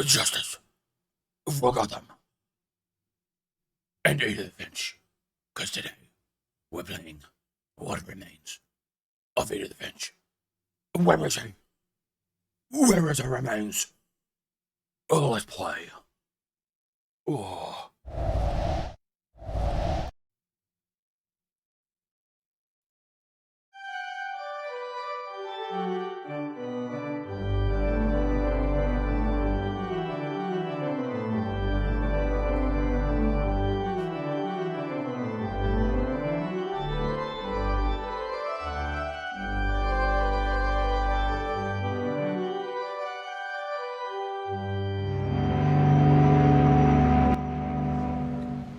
Justice for Gotham and Edith Finch. Because today we're playing What Remains of Edith Finch. Where is he? Where is the remains? Oh, let's play. Oh.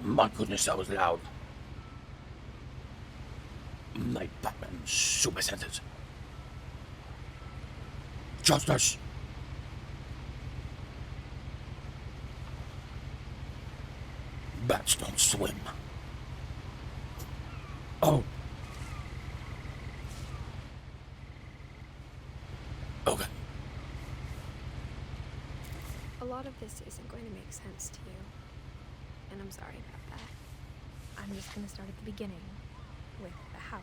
My goodness, that was loud. My Batman super senses. Justice! Bats don't swim. Oh. Okay. A lot of this isn't going to make sense to you, and I'm sorry about that. I'm just going to start at the beginning, with the house.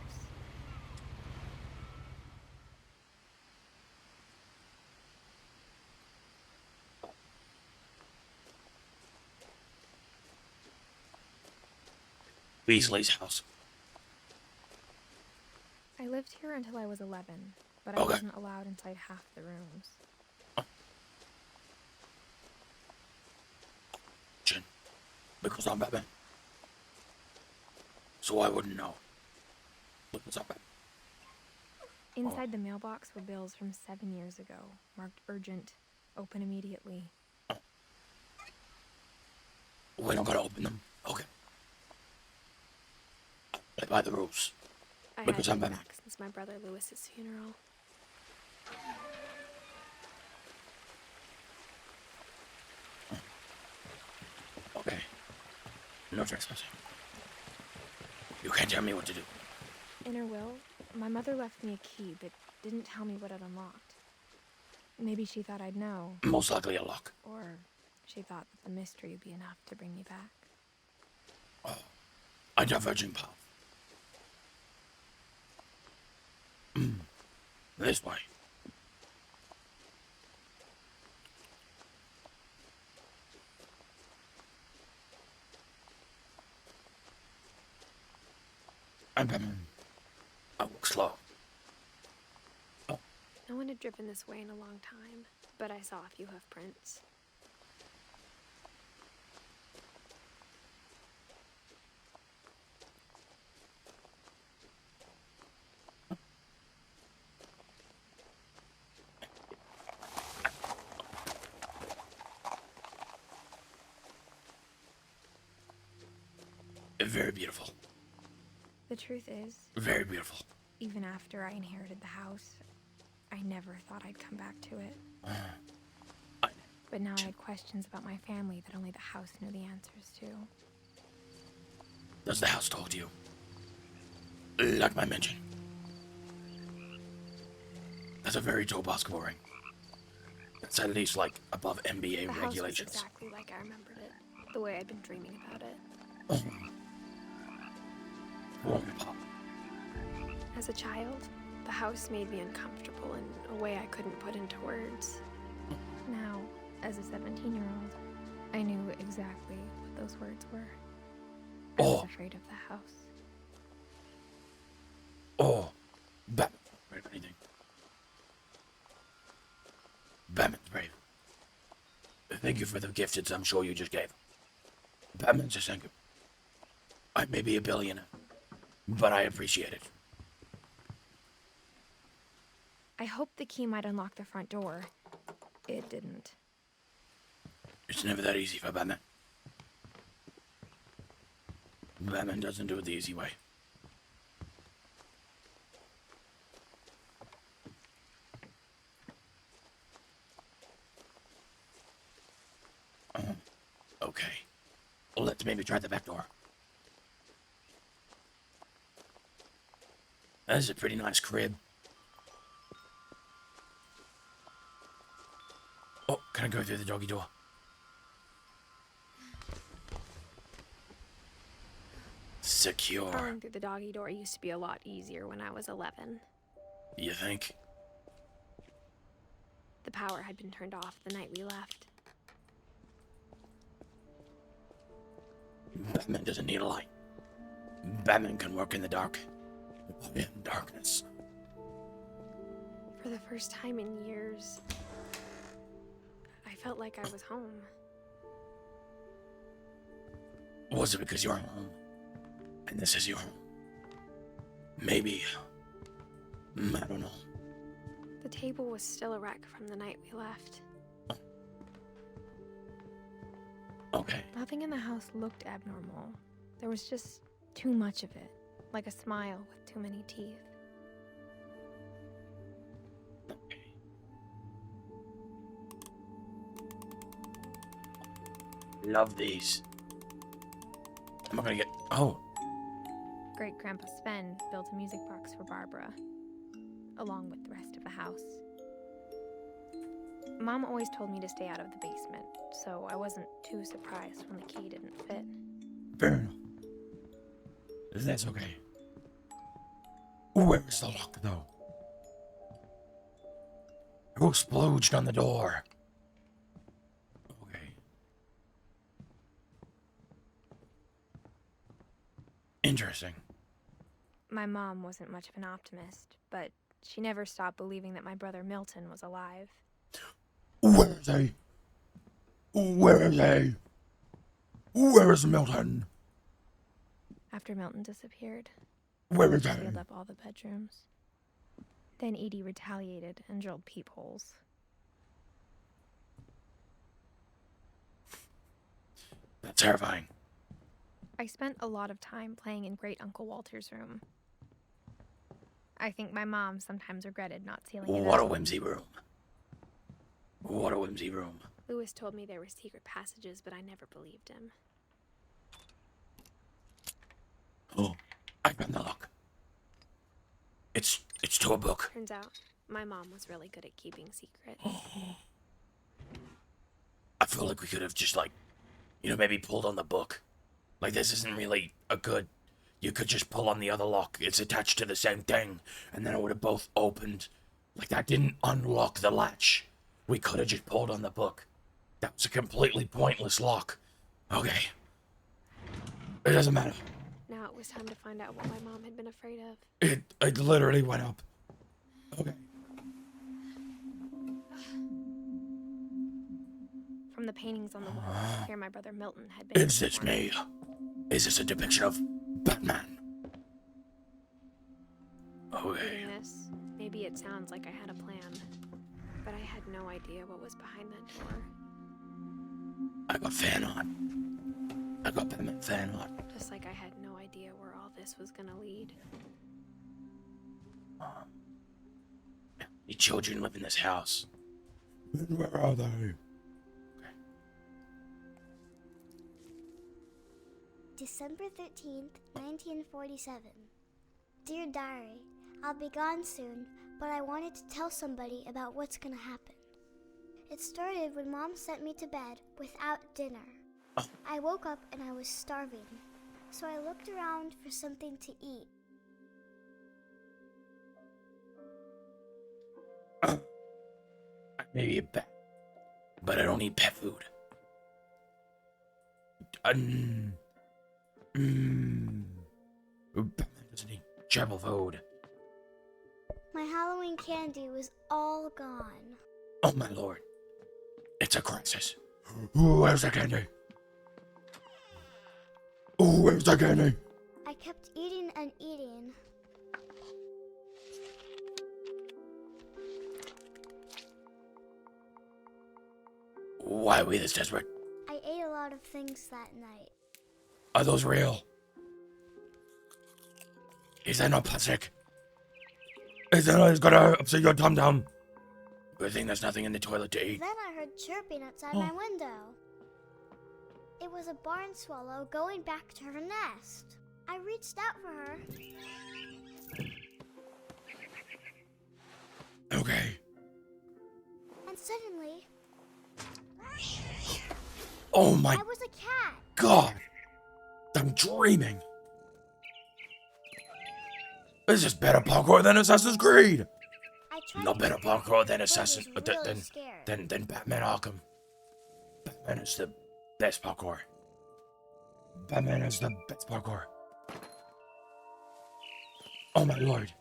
Weasley's house. I lived here until I was 11, but I Okay. wasn't allowed inside half the rooms. Because I'm Batman. So I wouldn't know. Because I'm Batman. Inside the mailbox were bills from 7 years ago, marked urgent, open immediately. We don't gotta open them. Okay. Play by the rules. I Because had I'm been Batman. back since my brother Lewis's funeral. Okay. No trespassing. You can't tell me what to do. In her will, my mother left me a key, but didn't tell me what it unlocked. Maybe she thought I'd know. Most likely a lock. Or she thought that the mystery would be enough to bring me back. Oh. A diverging path. This way. I'm Batman. I walk slow. Oh. No one had driven this way in a long time, but I saw a few hoof prints. Very beautiful. The truth is, Very beautiful. even after I inherited the house, I never thought I'd come back to it. But now I had questions about my family that only the house knew the answers to. Does the house talk to you? Like my mention. That's a very tall basketball ring. That's at least like above NBA The house was regulations. exactly like I remembered it, the way I'd been dreaming about it. Pop. As a child, the house made me uncomfortable in a way I couldn't put into words. Now, as a 17-year-old, I knew exactly what those words were. I was afraid of the house. Oh, Batman. Brave anything. Batman's brave. Thank you for the gifts I'm sure you just gave. Batman says thank you. I may be a billionaire, but I appreciate it. I hoped the key might unlock the front door. It didn't. It's never that easy for Batman. Batman doesn't do it the easy way. Okay. Well, let's maybe try the back door. That's a pretty nice crib. Oh, can I go through the doggy door? Secure. Crawling through the doggy door used to be a lot easier when I was 11. You think? The power had been turned off the night we left. Batman doesn't need a light. Batman can work in the dark. In darkness. For the first time in years, I felt like I was home. Was it because you're home? And this is your home? Maybe. I don't know. The table was still a wreck from the night we left. Okay. Nothing in the house looked abnormal. There was just too much of it, like a smile with too many teeth. Okay. Love these. Am I gonna get... Oh. Great-Grandpa Sven built a music box for Barbara, along with the rest of the house. Mom always told me to stay out of the basement, so I wasn't too surprised when the key didn't fit. Fair enough. That's okay. Where's the lock, though? Who splooged on the door? Okay. Interesting. My mom wasn't much of an optimist, but she never stopped believing that my brother Milton was alive. Where is he? Where is he? Where is Milton? After Milton disappeared, Where is she he? sealed up all the bedrooms. Then Edie retaliated and drilled peepholes. That's terrifying. I spent a lot of time playing in Great Uncle Walter's room. I think my mom sometimes regretted not sealing it What a up. whimsy room. What a whimsy room. Lewis told me there were secret passages, but I never believed him. Oh, I found the lock. It's to a book. Turns out, my mom was really good at keeping secrets. I feel like we could have just, like, maybe pulled on the book. Like, this isn't really a good... You could just pull on the other lock. It's attached to the same thing. And then it would have both opened. Like, that didn't unlock the latch. We could have just pulled on the book. That was a completely pointless lock. Okay. It doesn't matter. Now it was time to find out what my mom had been afraid of. It literally went up. Okay. From the paintings on the wall, here my brother Milton had been. Is this me? Is this a depiction of Batman? Okay. Reading this, maybe it sounds like I had a plan, but I had no idea what was behind that door. I got fan art. I got Batman fan art. Just like I had no idea where all this was gonna lead. The children live in this house. Where are they? December 13th, 1947. Dear Diary, I'll be gone soon, but I wanted to tell somebody about what's gonna happen. It started when Mom sent me to bed without dinner. Oh. I woke up and I was starving, so I looked around for something to eat. Maybe a bat, but I don't eat pet food. Batman doesn't eat gerbil food. My Halloween candy was all gone. Oh my lord. It's a crisis. Where's the candy? Where's the candy? I kept eating and eating. Why are we this desperate? I ate a lot of things that night. Are those real? Is that not plastic? Is that not gonna upset your tum-tum? Good thing there's nothing in the toilet to eat. Then I heard chirping outside my window. It was a barn swallow going back to her nest. I reached out for her. Okay. And suddenly, Oh my I was a cat. god! I'm dreaming! This is better parkour than Assassin's Creed! I tried No to better get back, parkour than but Assassin... was really scared. than Batman Arkham. Batman is the best parkour. Batman is the best parkour. Oh my lord.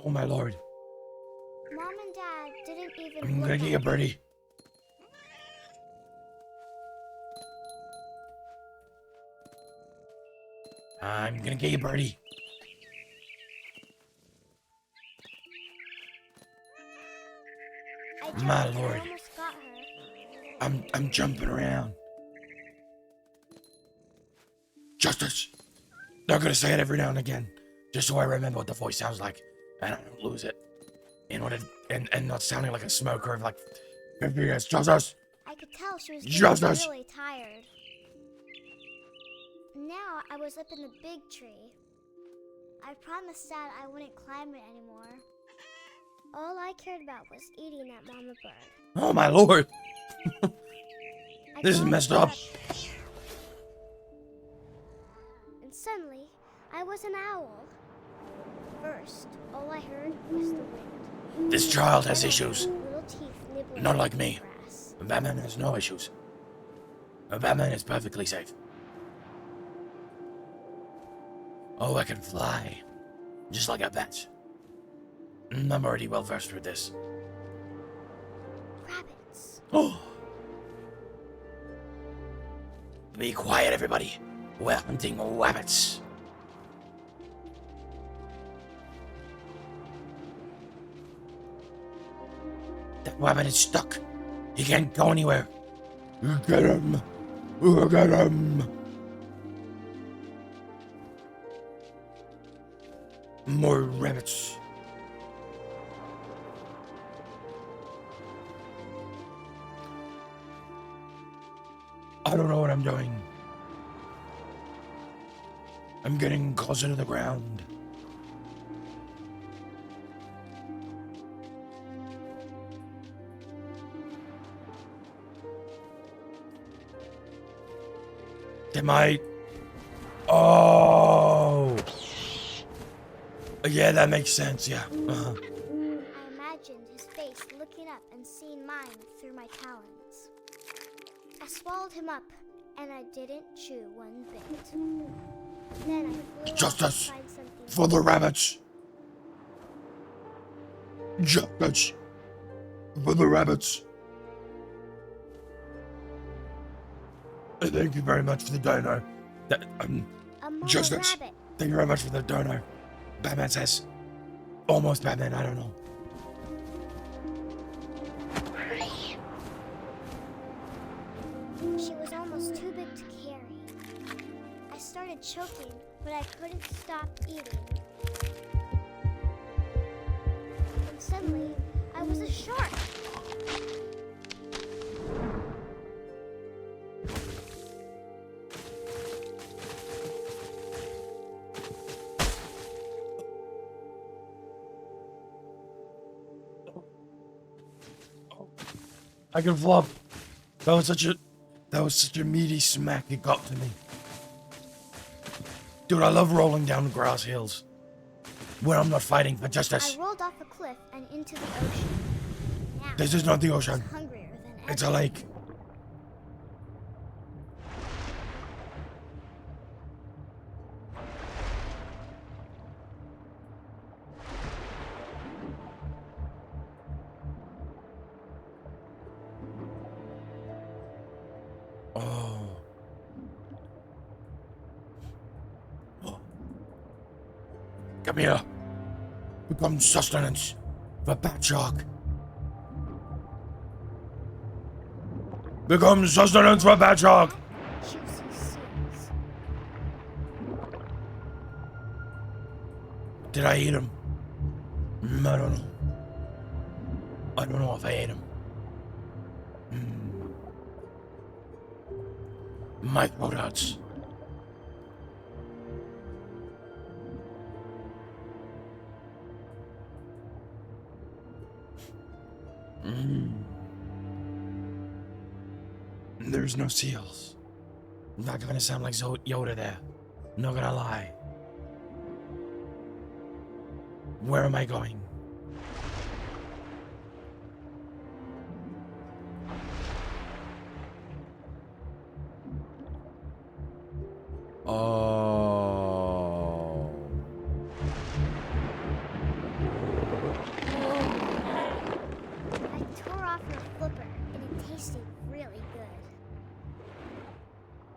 Oh my lord. Mom and Dad didn't even I'm look gonna at get you, me. birdie. I'm gonna get you, birdie. I My jumped and lord. I almost got her. I'm jumping around. Justice. They're gonna say it every now and again, just so I remember what the voice sounds like, and I don't lose it. And not sounding like a smoker of like 50 years. Justice. I could tell she was Justice. getting really tired. Now I was up in the big tree. I promised Dad I wouldn't climb it anymore. All I cared about was eating that mama bird. Oh my lord. I This is climbed messed her up. And suddenly, I was an owl. First, all I heard was the wind. This child has Then I issues. heard little teeth nibbling Not like at me. the grass. Batman has no issues. Batman is perfectly safe. Oh, I can fly. Just like a bat. I'm already well versed with this. Rabbits. Oh. Be quiet, everybody. We're hunting rabbits. That rabbit is stuck. He can't go anywhere. Get him. Get him. More rabbits. I don't know what I'm doing. I'm getting closer to the ground. Am I... Oh! Yeah, that makes sense, yeah. Uh-huh. I imagined his face looking up and seeing mine through my talons. I swallowed him up, and I didn't chew one bit. Then I flew off Justice to find something. for the rabbits. Justice for the rabbits. Thank you very much for the dono. A mama Justice. rabbit. Thank you very much for the dono. Batman says. Almost Batman, I don't know. She was almost too big to carry. I started choking, but I couldn't stop eating. And suddenly, I was a shark. I can flop. That was such a meaty smack it got to me. Dude, I love rolling down grass hills. When I'm not fighting for justice. I rolled off a cliff and into the ocean. Now, This is not the I was ocean. hungrier than ever. It's a lake. Oh. Come here. Become sustenance for Bat Shark. Become sustenance for Bat Shark. Juicy seeds. Did I eat him? I don't know. I don't know if I ate him. My throat hurts. There's no seals. Not gonna sound like Yoda there. Not gonna lie. Where am I going? Oh. I tore off her flipper, and it tasted really good.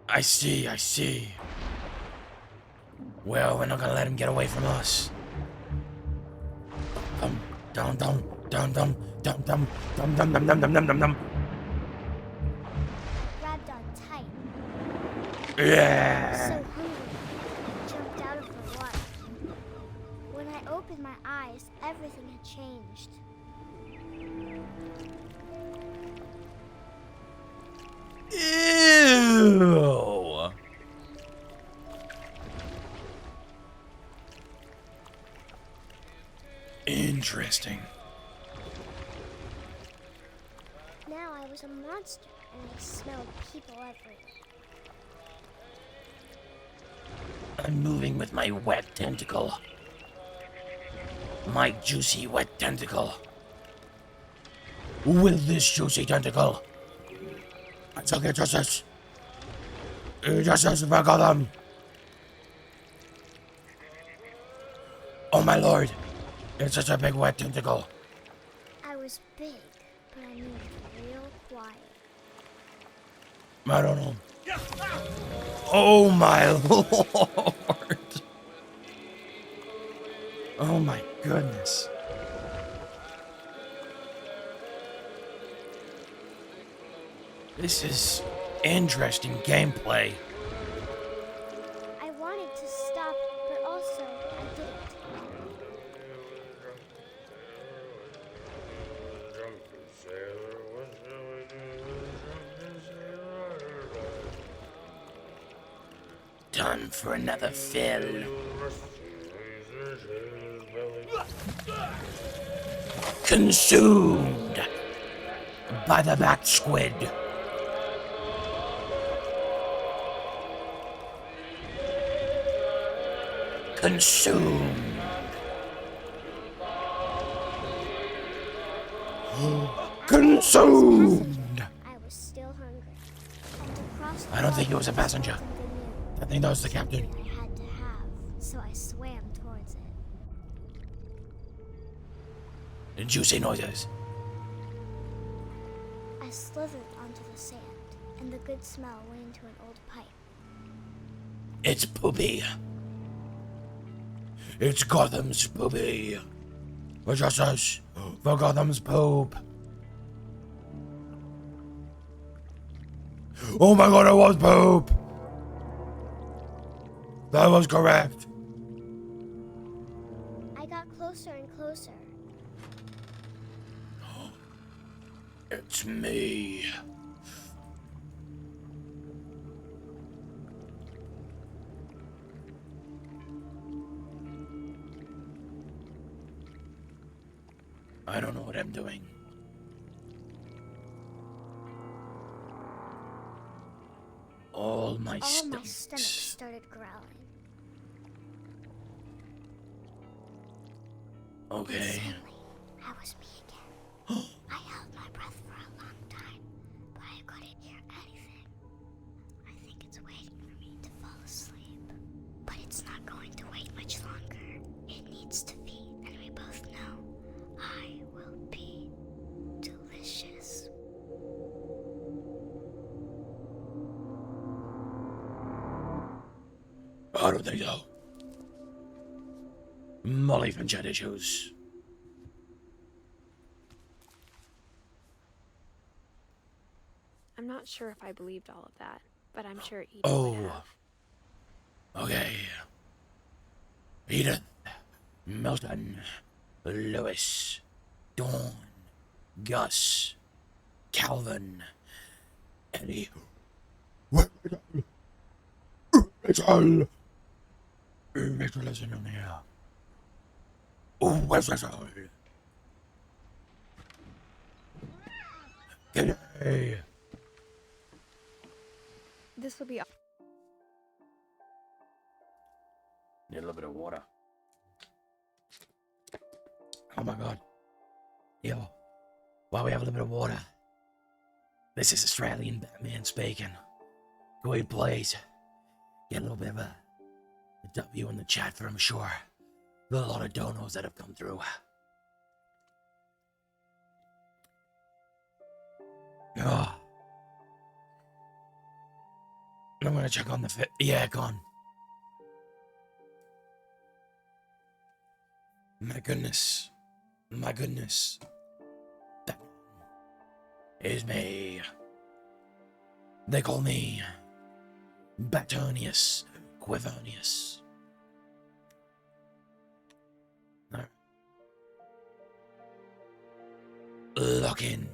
I see. Well, we're not gonna let him get away from us. Dum dum dum dum dum dum dum dum dum dum dum dum dum dum. Grabbed on tight. Yeah. So hungry, I jumped out of the water. When I opened my eyes, everything had changed. Ew. Interesting. Now I was a monster, and I smelled people everywhere. I'm moving with my wet tentacle. My juicy wet tentacle. With this juicy tentacle, I shall get justice. Justice for Gotham. Oh my lord, it's such a big wet tentacle. I was big, but I moved real quiet. I don't know. Oh my lord. Oh my goodness. This is interesting gameplay. I wanted to stop, but also I didn't. Time for another fill. Consumed by the bat squid. Consumed. Consumed. I was still hungry. And to cross the I don't think he water was a passenger. something new. I think that was the captain. I had to have, so I swam towards it. Juicy noises. I slithered onto the sand, and the good smell went into an old pipe. It's poopy. It's Gotham's poopy. For justice. For Gotham's poop. Oh my god, it was poop. That was correct. I got closer and closer. It's me. I don't know what I'm doing. All my Stomach stomachs. started growling. Okay. Suddenly, I was me again. I held my breath for a long time, but I couldn't hear anything. I think it's waiting for me to fall asleep. But it's not going to wait much longer. It needs to feed, and we both know I will be delicious. I don't think so. Molly Finch had issues. I'm not sure if I believed all of that, but I'm sure Edith Oh. would have. Okay. Edith, Milton, Lewis, Dawn, Gus, Calvin, Eddie. Rachel! Rachel isn't in here. Oh, where's Rachel? G'day. This will be. Need a little bit of water. Oh my god. Yo, while we have a little bit of water, this is Australian Batman speaking. Go ahead, please. Get a little bit of a W in the chat for, I'm sure. There's a lot of donos that have come through. Oh. I'm gonna check on the fit. Yeah, gone. My goodness. My goodness. That is me. They call me Baternious. Quivonius. No. Lock in.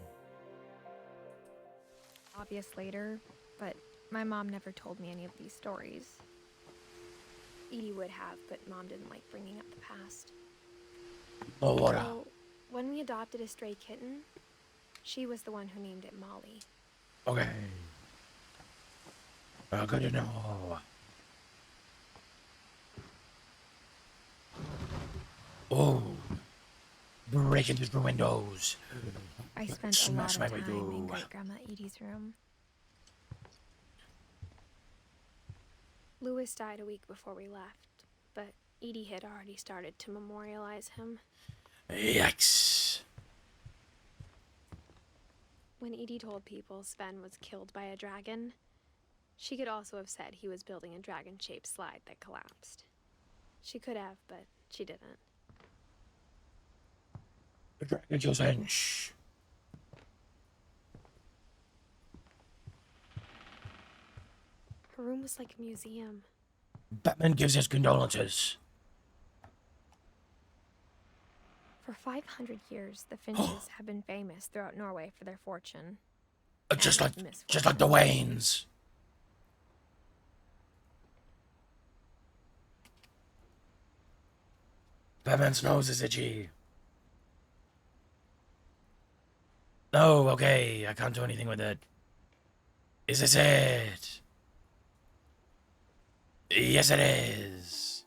Obvious later, but my mom never told me any of these stories. Edie would have, but Mom didn't like bringing up the past. Oh, water. So, when we adopted a stray kitten, she was the one who named it Molly. Okay. Good to know. Oh. Breaking through the windows. I spent a Smash lot my of way time in through. Great-Grandma Edie's room. Louis died a week before we left, but Edie had already started to memorialize him. Yikes. When Edie told people Sven was killed by a dragon, she could also have said he was building a dragon-shaped slide that collapsed. She could have, but she didn't. The dragon kills Finch. Her room was like a museum. Batman gives his condolences. For 500 years, the Finches have been famous throughout Norway for their fortune. Just and like the Waynes. Batman's nose is itchy. No, okay, I can't do anything with it. Is this it? Yes, it is.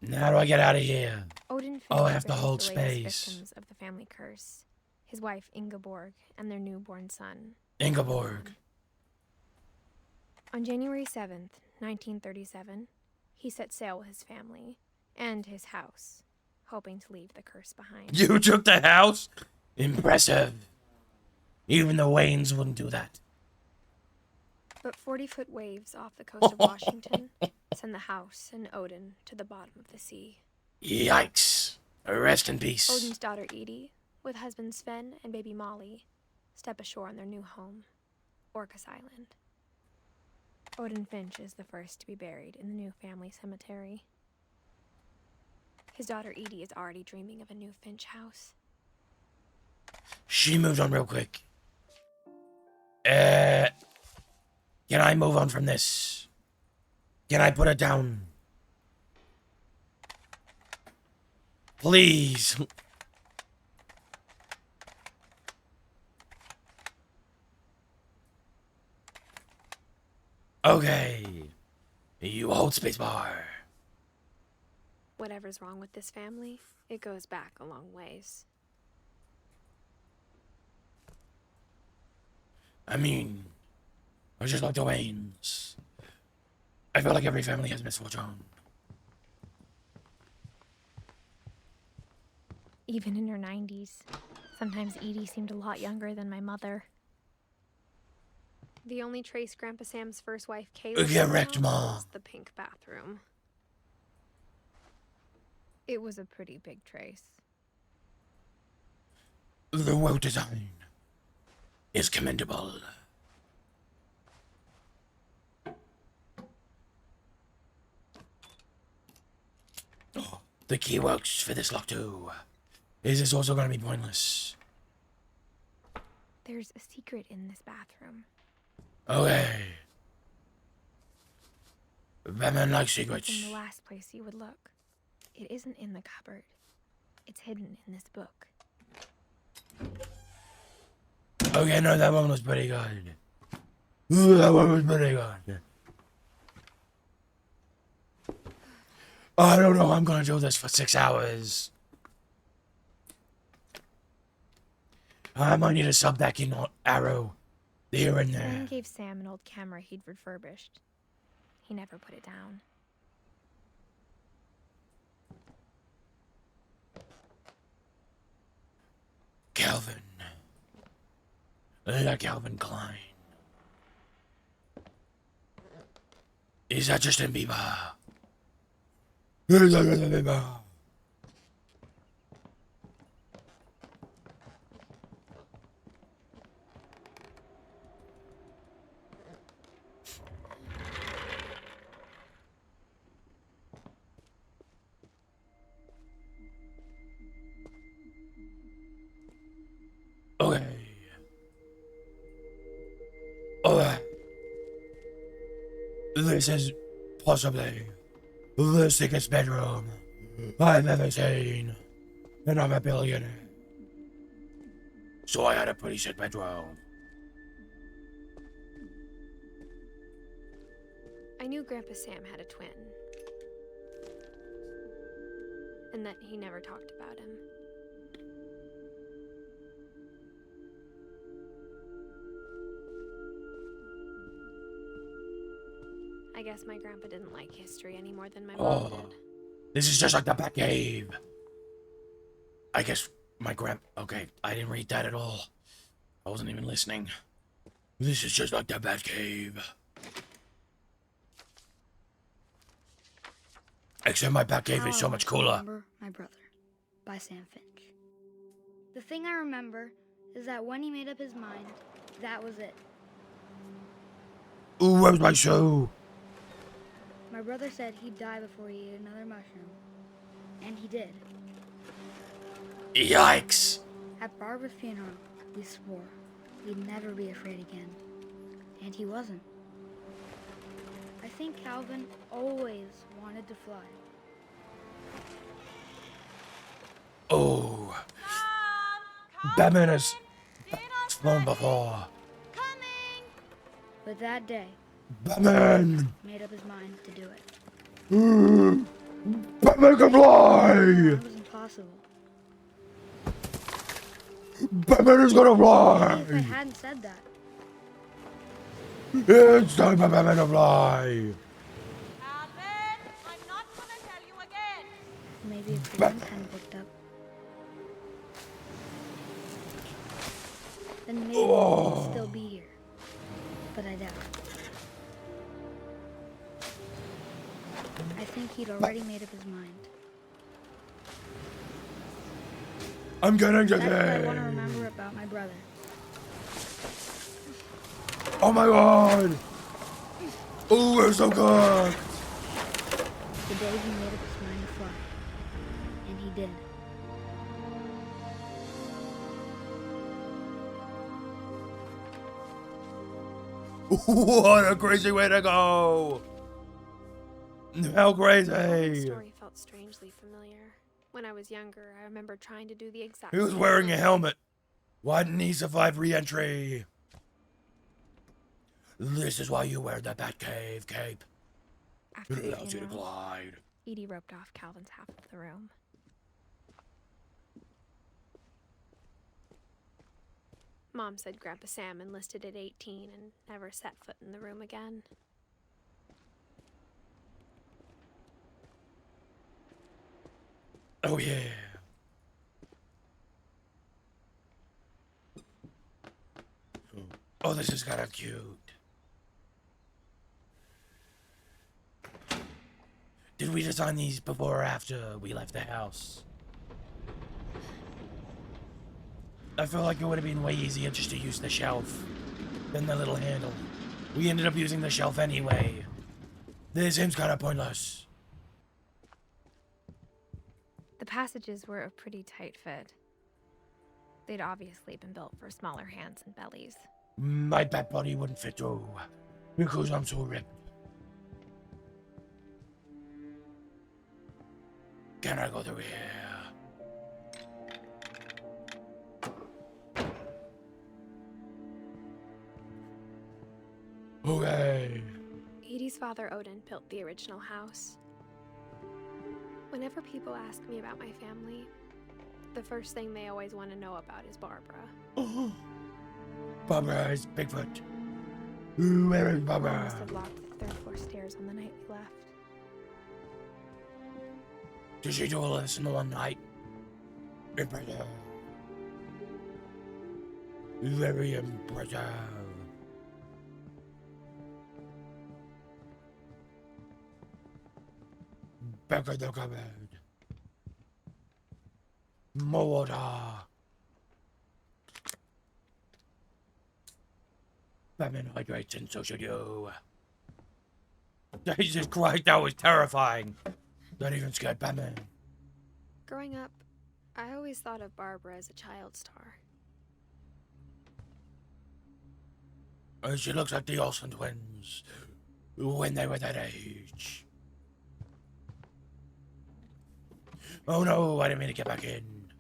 Now do I get out of here? Odin Finch Oh, I have to raised hold the latest space. victims of the family curse. His wife Ingeborg and their newborn son. Ingeborg. On January 7th, 1937, he set sail with his family and his house, hoping to leave the curse behind. You took the house? Impressive. Even the Waynes wouldn't do that. But 40-foot waves off the coast of Washington send the house and Odin to the bottom of the sea. Yikes. Rest in peace. Odin's daughter Edie, with husband Sven and baby Molly, step ashore on their new home, Orcas Island. Odin Finch is the first to be buried in the new family cemetery. His daughter Edie is already dreaming of a new Finch house. She moved on real quick. Can I move on from this? Can I put it down? Please. Okay. You hold spacebar. Whatever's wrong with this family, it goes back a long ways. I mean, I just like the Waynes. I feel like every family has misfortune. Even in her 90s, sometimes Edie seemed a lot younger than my mother. The only trace Grandpa Sam's first wife, Kay, Correct, Ma. was the pink bathroom. It was a pretty big trace. The well design is commendable. Oh, the key works for this lock too. Is this also going to be pointless? There's a secret in this bathroom. Okay. Batman likes secrets. It's in the last place you would look. It isn't in the cupboard. It's hidden in this book. Okay, no, that one was pretty good. Ooh, that one was pretty good. I don't know. I'm gonna do this for 6 hours. I might need to sub back in on Arrow here and there. Glenn gave Sam an old camera he'd refurbished. He never put it down. Calvin. La Calvin Klein. Is that Justin Bieber? Is that Justin Bieber? Okay. Okay. This is possibly the sickest bedroom I've ever seen, and I'm a billionaire. So I had a pretty sick bedroom. I knew Grandpa Sam had a twin. And that he never talked about him. I guess my grandpa didn't like history any more than my mom did. This is just like the Batcave. I guess my okay, I didn't read that at all. I wasn't even listening. This is just like the Batcave. Except my Batcave is so much cooler. Remember My Brother by Sam Finch. The thing I remember is that when he made up his mind, that was it. Ooh, where's my shoe? My brother said he'd die before he ate another mushroom. And he did. Yikes! At Barbara's funeral, we swore we'd never be afraid again. And he wasn't. I think Calvin always wanted to fly. Oh. Batman has flown before. But that day, Batman! made up his mind to do it. Batman can fly! It was impossible. Batman is gonna fly! If I hadn't said that, It's time for Batman to fly! Calvin, I'm not gonna tell you again. maybe if the wind hadn't picked up, then maybe we'd still be here. But I doubt it. I think he'd already made up his mind. I'm getting to That's what I want to game! remember about my brother. Oh my god! Oh, we're so good! The day he made up his mind to fly. And he did. What a crazy way to go! How The crazy! story felt strangely familiar. When I was younger, I remember trying to do the exact He was same wearing a thing. helmet. Why didn't he survive re-entry? This is why you wear the Batcave cape. After It the allows you to funeral, glide. Edie roped off Calvin's half of the room. Mom said Grandpa Sam enlisted at 18 and never set foot in the room again. Oh yeah. Oh, this is kind of cute. Did we design these before or after we left the house? I feel like it would have been way easier just to use the shelf than the little handle. We ended up using the shelf anyway. This seems kind of pointless. The passages were a pretty tight fit. They'd obviously been built for smaller hands and bellies. My bat body wouldn't fit through because I'm so ripped. Can I go through here? Father Odin built the original house. Whenever people ask me about my family, the first thing they always want to know about is Barbara. Oh, Barbara is Bigfoot. Where is I Barbara? must have locked the third floor stairs on the night we left. Did she do all this in the one night? Impressive. Very impressive. Back of the cupboard. More water. Batman hydrates and so should you. Jesus Christ, that was terrifying. That even scared Batman. Growing up, I always thought of Barbara as a child star. She looks like the Olsen twins when they were that age. Oh no, I didn't mean to get back in.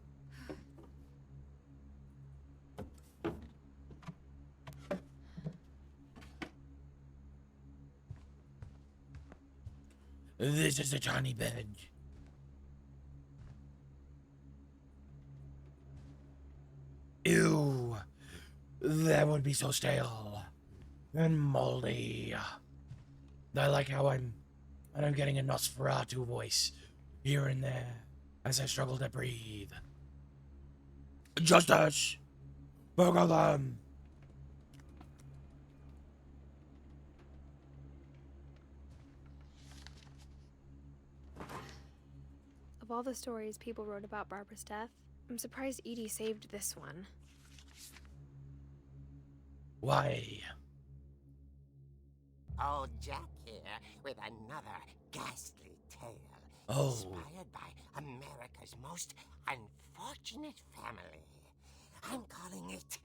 This is a tiny bed. Ew. That would be so stale and moldy. I like how I'm getting a Nosferatu voice here and there as I struggle to breathe. Justice! For them! Of all the stories people wrote about Barbara's death, I'm surprised Edie saved this one. Why? Old Jack here with another ghastly tale. Oh. Inspired by America's most unfortunate family. I'm calling it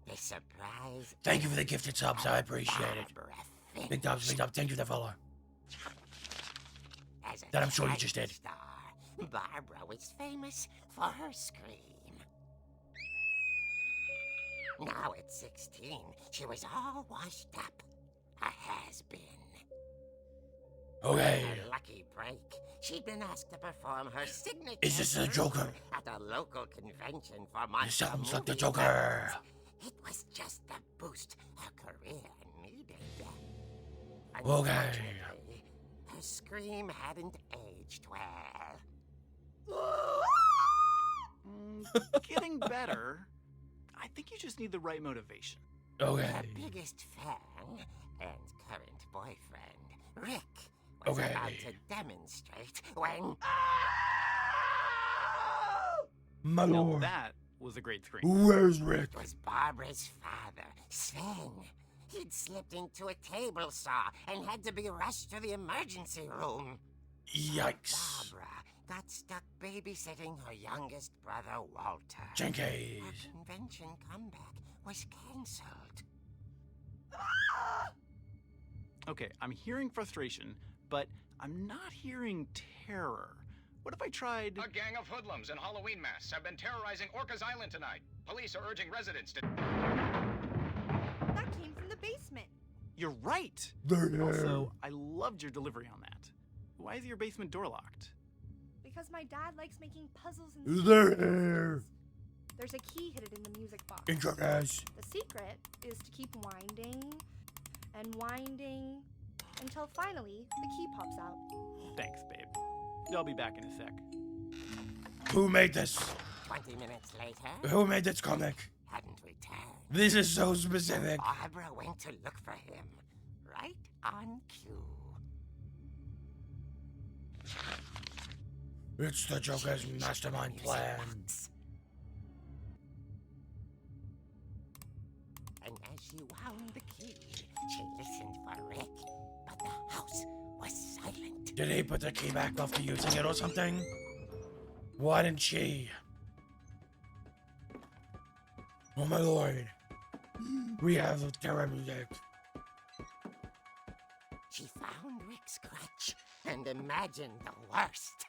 The Surprise. Thank you for the gifted subs, I appreciate it. Barbara Finch. Big dubs, thank you for the follow. As a That I'm sure you just child did. Star, Barbara was famous for her scream. Now at 16, she was all washed up. A has-been. Okay. A lucky break. She'd been asked to perform her signature Is this the Joker? at a local convention for months. This sounds like the Joker. It was just the boost her career needed. Okay. Unfortunately, her scream hadn't aged well. Getting better. I think you just need the right motivation. Okay. Her biggest fan and current boyfriend, Rick, was Okay. about to demonstrate when... My Now lord. that was a great scream. Where's Rick? It was Barbara's father, Sven. He'd slipped into a table saw and had to be rushed to the emergency room. Yikes. Barbara got stuck babysitting her youngest brother, Walter. Jenkins. Her convention comeback was cancelled. Okay, I'm hearing frustration, but I'm not hearing terror. What if I tried... A gang of hoodlums in Halloween masks have been terrorizing Orcas Island tonight. Police are urging residents to... That came from the basement. You're right! There. Also, I loved your delivery on that. Why is your basement door locked? Because my dad likes making puzzles and There. There's a key hidden in the music box. Intruders. The secret is to keep winding and winding until finally the key pops out. Thanks, babe. I'll be back in a sec. Who made this? 20 minutes later, Who made this comic? hadn't returned. This is so specific. Barbara went to look for him, right on cue. It's the Joker's mastermind Music plan. box. And as she wound the key, she listened for Rick, but the house was silent. Did he put the key back after using it or something? Why didn't she? Oh my lord. We have terror music. She found Rick's crutch and imagined the worst.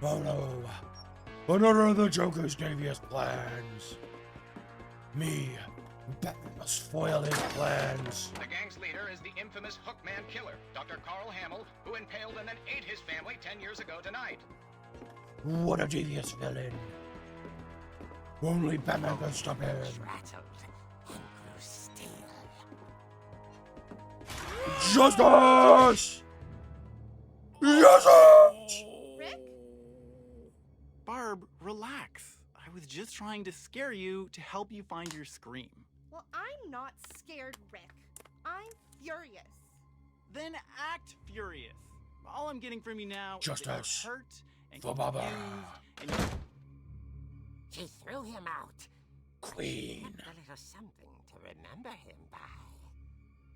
Oh no. Another of the Joker's devious plans. Me, Batman must foil his plans. The gang's leader is the infamous Hookman killer, Dr. Carl Hamill, who impaled and then ate his family 10 years ago tonight. What a devious villain. Only Batman can stop him. Rattled and grew still. Justice! Justice! Rick? Barb, relax. I was just trying to scare you to help you find your scream. Well, I'm not scared, Rick. I'm furious. Then act furious. All I'm getting from you now is that Justice you're hurt and for Baba. confused and She threw him out. Queen. A little something to remember him by.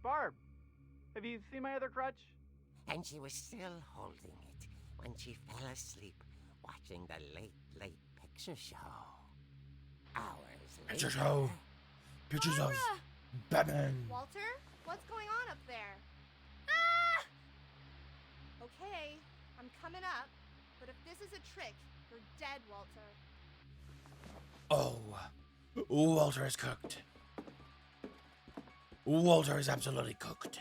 Barb, have you seen my other crutch? And she was still holding it when she fell asleep watching the late picture show. Hours later. Picture show. Pictures of Barbara! Batman. Walter? What's going on up there? Ah! Okay, I'm coming up. But if this is a trick, you're dead, Walter. Oh, Walter is cooked. Walter is absolutely cooked.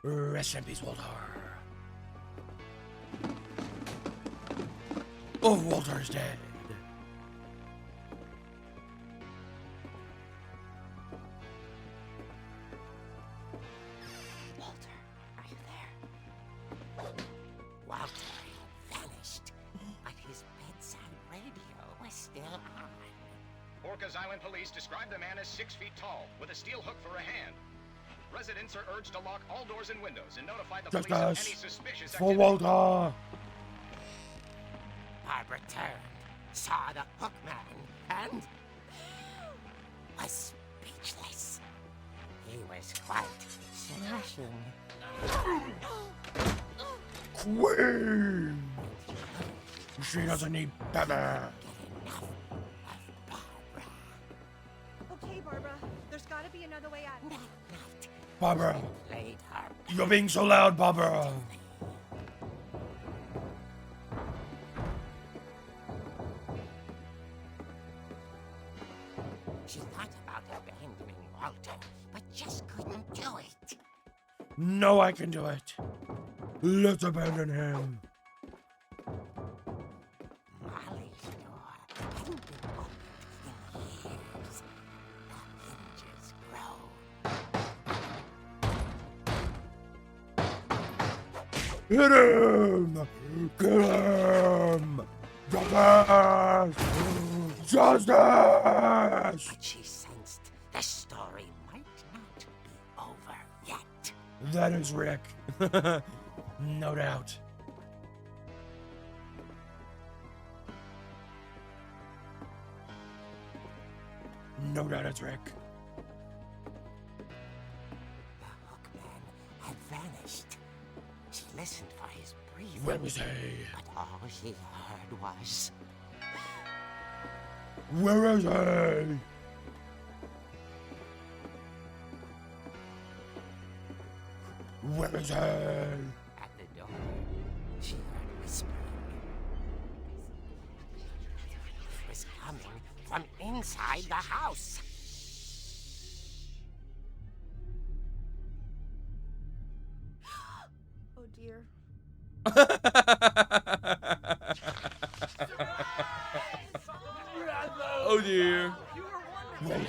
Rest in peace, Walter. Oh, Walter is dead. Walter, are you there? Walter had vanished, but his bedside radio was still on. Orcas Island police describe the man as 6 feet tall, with a steel hook for a hand. Residents are urged to lock all doors and windows and notify the police of any Justice suspicious for activity. Walter. Barbara turned, saw the hook man, and was speechless. He was quite smashing. Queen. She doesn't need Batman. Enough of Barbara. Okay, Barbara, there's gotta be another way out. That night, Barbara, played her you're being so loud, Barbara. She thought about abandoning Walter, but just couldn't do it. No, I can do it. Let's abandon him. Molly's door hadn't been opened in years. The hinges groaned. Hit him! Kill him! Justice! Justice! But she sensed the story might not be over yet. That is Rick. No doubt. No doubt it's Rick. The hookman had vanished. She listened for his breathing, Where was he? but all she heard was... Where is he? Where is he? At the door, she heard whispering. It was coming from inside the house. Oh dear. Oh dear. Wait.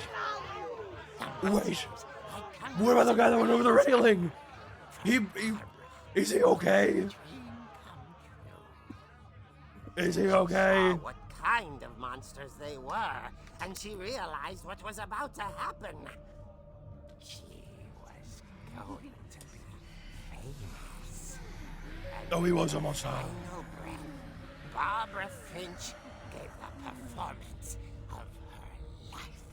Wait. What about the guy that went over the railing? Is he okay? Is he okay? Saw what kind of monsters they were, and she realized what was about to happen. She was going to be famous. Oh, he was almost done. Final breath, Barbara Finch gave the performance of her life.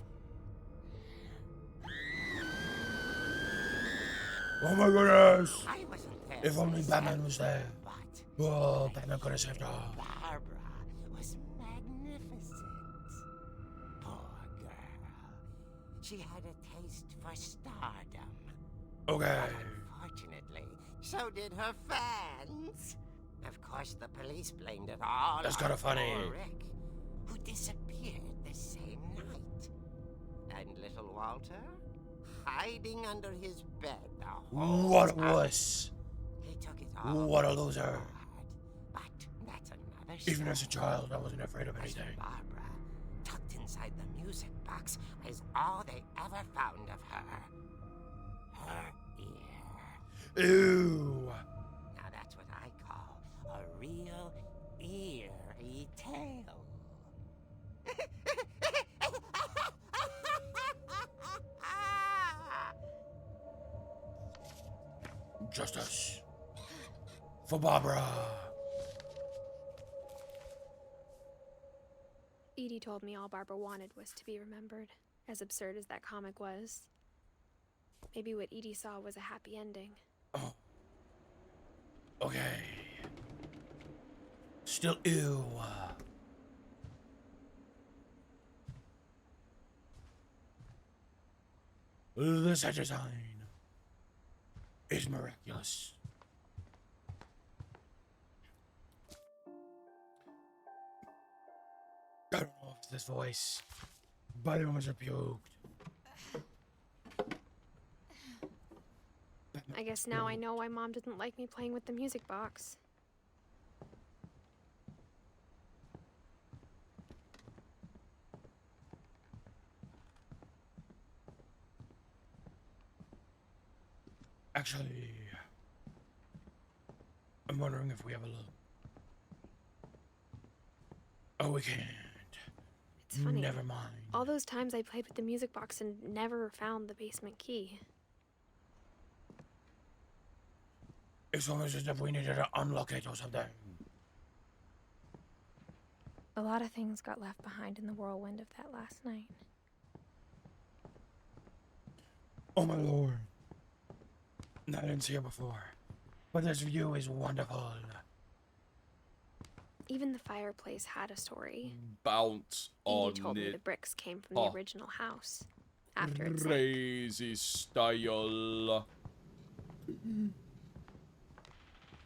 Oh my goodness. I wasn't there. If only Batman was there. But Oh, Batman could have saved her. Barbara was magnificent. Poor girl. She had a taste for stardom. Okay. Unfortunately, so did her fans. Of course, the police blamed it all That's on kinda funny. poor Rick, who disappeared the same night. And little Walter? Hiding under his bed the whole What a time. wuss. He took it all. What a loser. hard. But that's another story. Even as a child, I wasn't afraid of As for anything. Barbara, tucked inside the music box was all they ever found of her. Her ear. Ew. Now that's what I call a real eerie tale. Justice. For Barbara. Edie told me all Barbara wanted was to be remembered, as absurd as that comic was. Maybe what Edie saw was a happy ending. Oh. Okay. Still ew. The set design is miraculous. I don't know if it's this voice, but I almost puked. I guess now I know why Mom didn't like me playing with the music box. Actually, I'm wondering if we have a look. Oh, we can't. It's funny. Never mind. All those times I played with the music box and never found the basement key. It's almost as if we needed to unlock it or something. A lot of things got left behind in the whirlwind of that last night. Oh my lord. I didn't see it before, but this view is wonderful. Even the fireplace had a story. Bounce on Edie told me the it. bricks came from the original house. After it sank. Crazy style.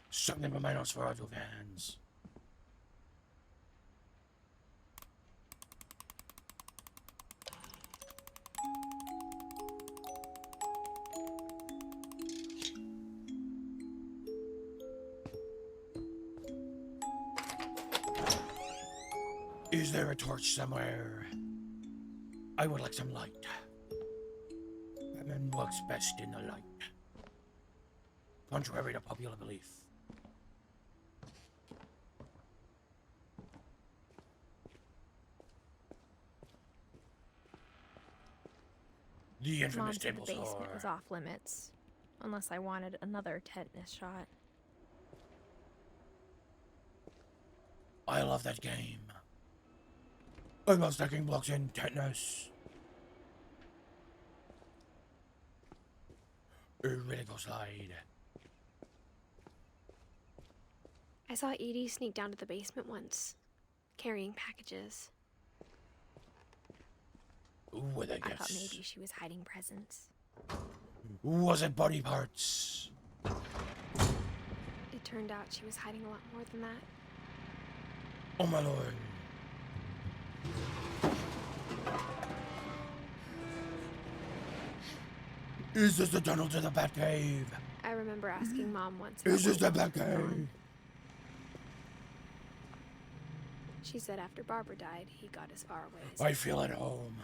Something for my Nosferatu fans. Is there a torch somewhere? I would like some light. Batman works best in the light. Contrary to popular belief. The Mom infamous said the table basement saw. was off limits, unless I wanted another tetanus shot. I love that game. I love stacking blocks in tetanus. A really go slide. I saw Edie sneak down to the basement once, carrying packages. With a I thought guess. maybe she was hiding presents. Was it body parts? It turned out she was hiding a lot more than that. Oh my lord. Is this the tunnel to the Batcave? I remember asking Mom once. Is this the about what was going Batcave? on. She said after Barbara died, he got as far away as I feel at home.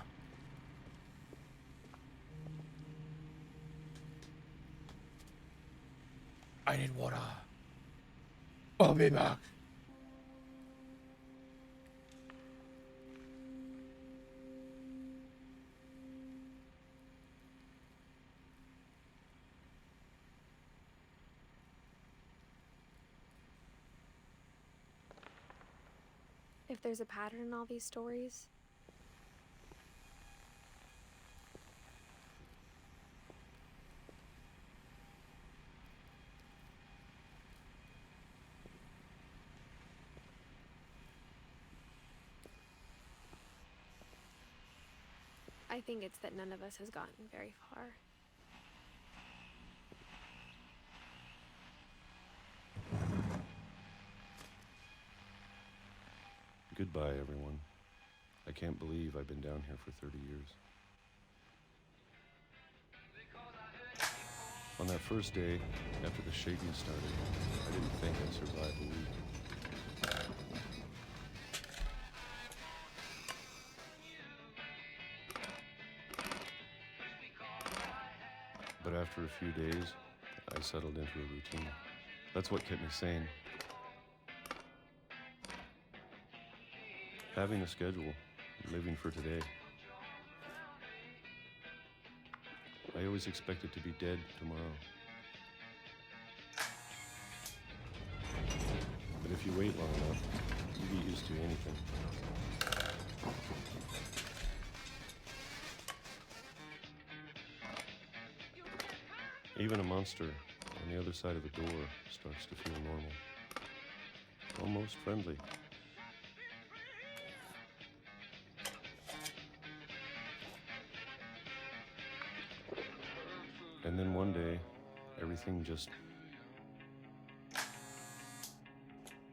I need water. I'll be back. If there's a pattern in all these stories, I think it's that none of us has gotten very far. Goodbye, everyone. I can't believe I've been down here for 30 years. On that first day, after the shaking started, I didn't think I'd survive a week. But after a few days, I settled into a routine. That's what kept me sane. Having a schedule, living for today. I always expected to be dead tomorrow. But if you wait long enough, you get used to anything. Even a monster on the other side of the door starts to feel normal. Almost friendly. And then one day, everything just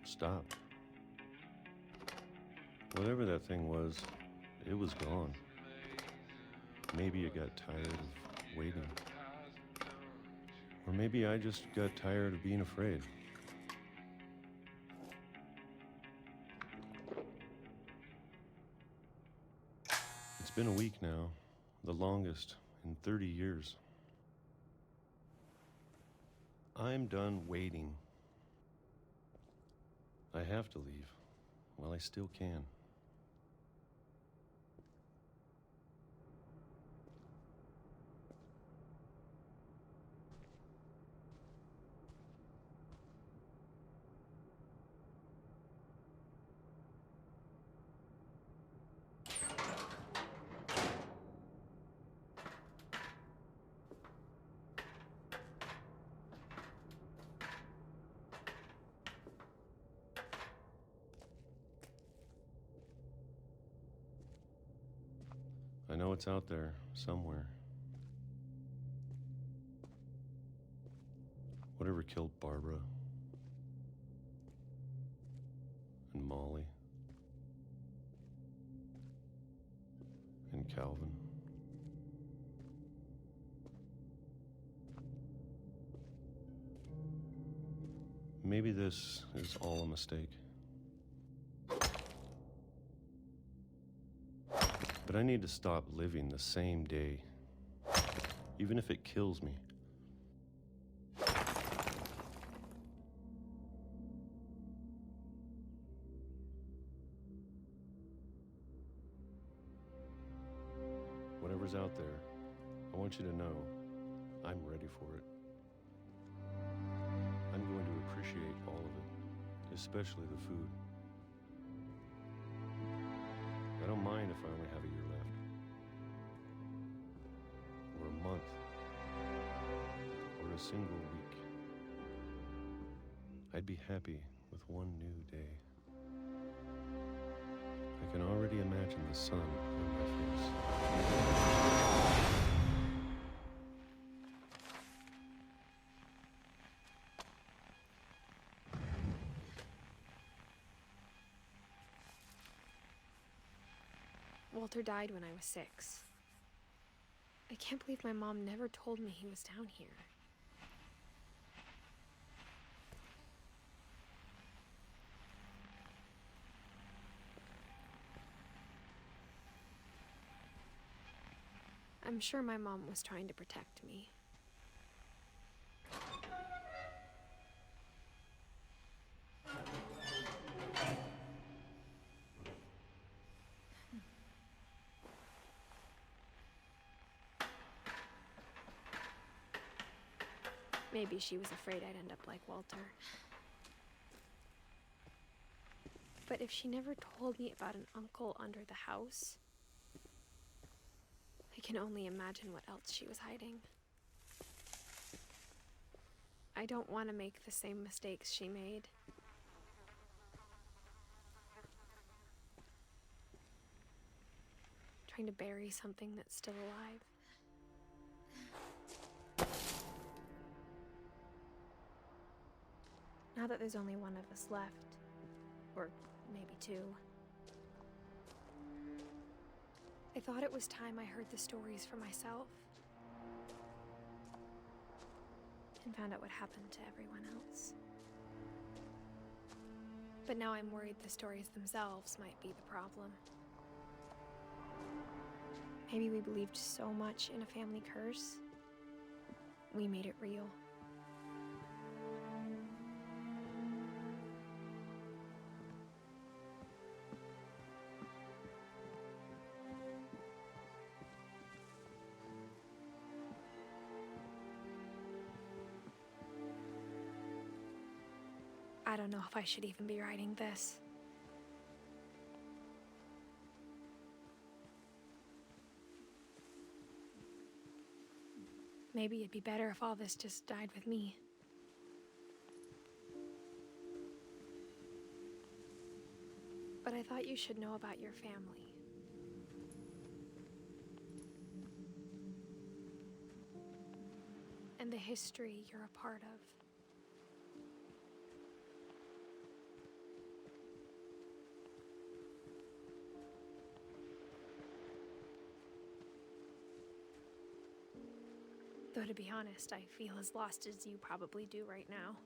stopped. Whatever that thing was, it was gone. Maybe it got tired of waiting. Or maybe I just got tired of being afraid. It's been a week now, the longest in 30 years. I'm done waiting. I have to leave while I still can. I know it's out there, somewhere. Whatever killed Barbara and Molly and Calvin. Maybe this is all a mistake. But I need to stop living the same day, even if it kills me. Whatever's out there, I want you to know I'm ready for it. I'm going to appreciate all of it, especially the food. I don't mind if I only have a year left. Or a month. Or a single week. I'd be happy with one new day. I can already imagine the sun on my face. Walter died when I was 6. I can't believe my mom never told me he was down here. I'm sure my mom was trying to protect me. Maybe she was afraid I'd end up like Walter. But if she never told me about an uncle under the house, I can only imagine what else she was hiding. I don't want to make the same mistakes she made. Trying to bury something that's still alive. Now that there's only one of us left, or maybe 2, I thought it was time I heard the stories for myself. and found out what happened to everyone else. But now I'm worried the stories themselves might be the problem. Maybe we believed so much in a family curse, we made it real. I don't know if I should even be writing this. Maybe it'd be better if all this just died with me. But I thought you should know about your family. And the history you're a part of. Though to be honest, I feel as lost as you probably do right now.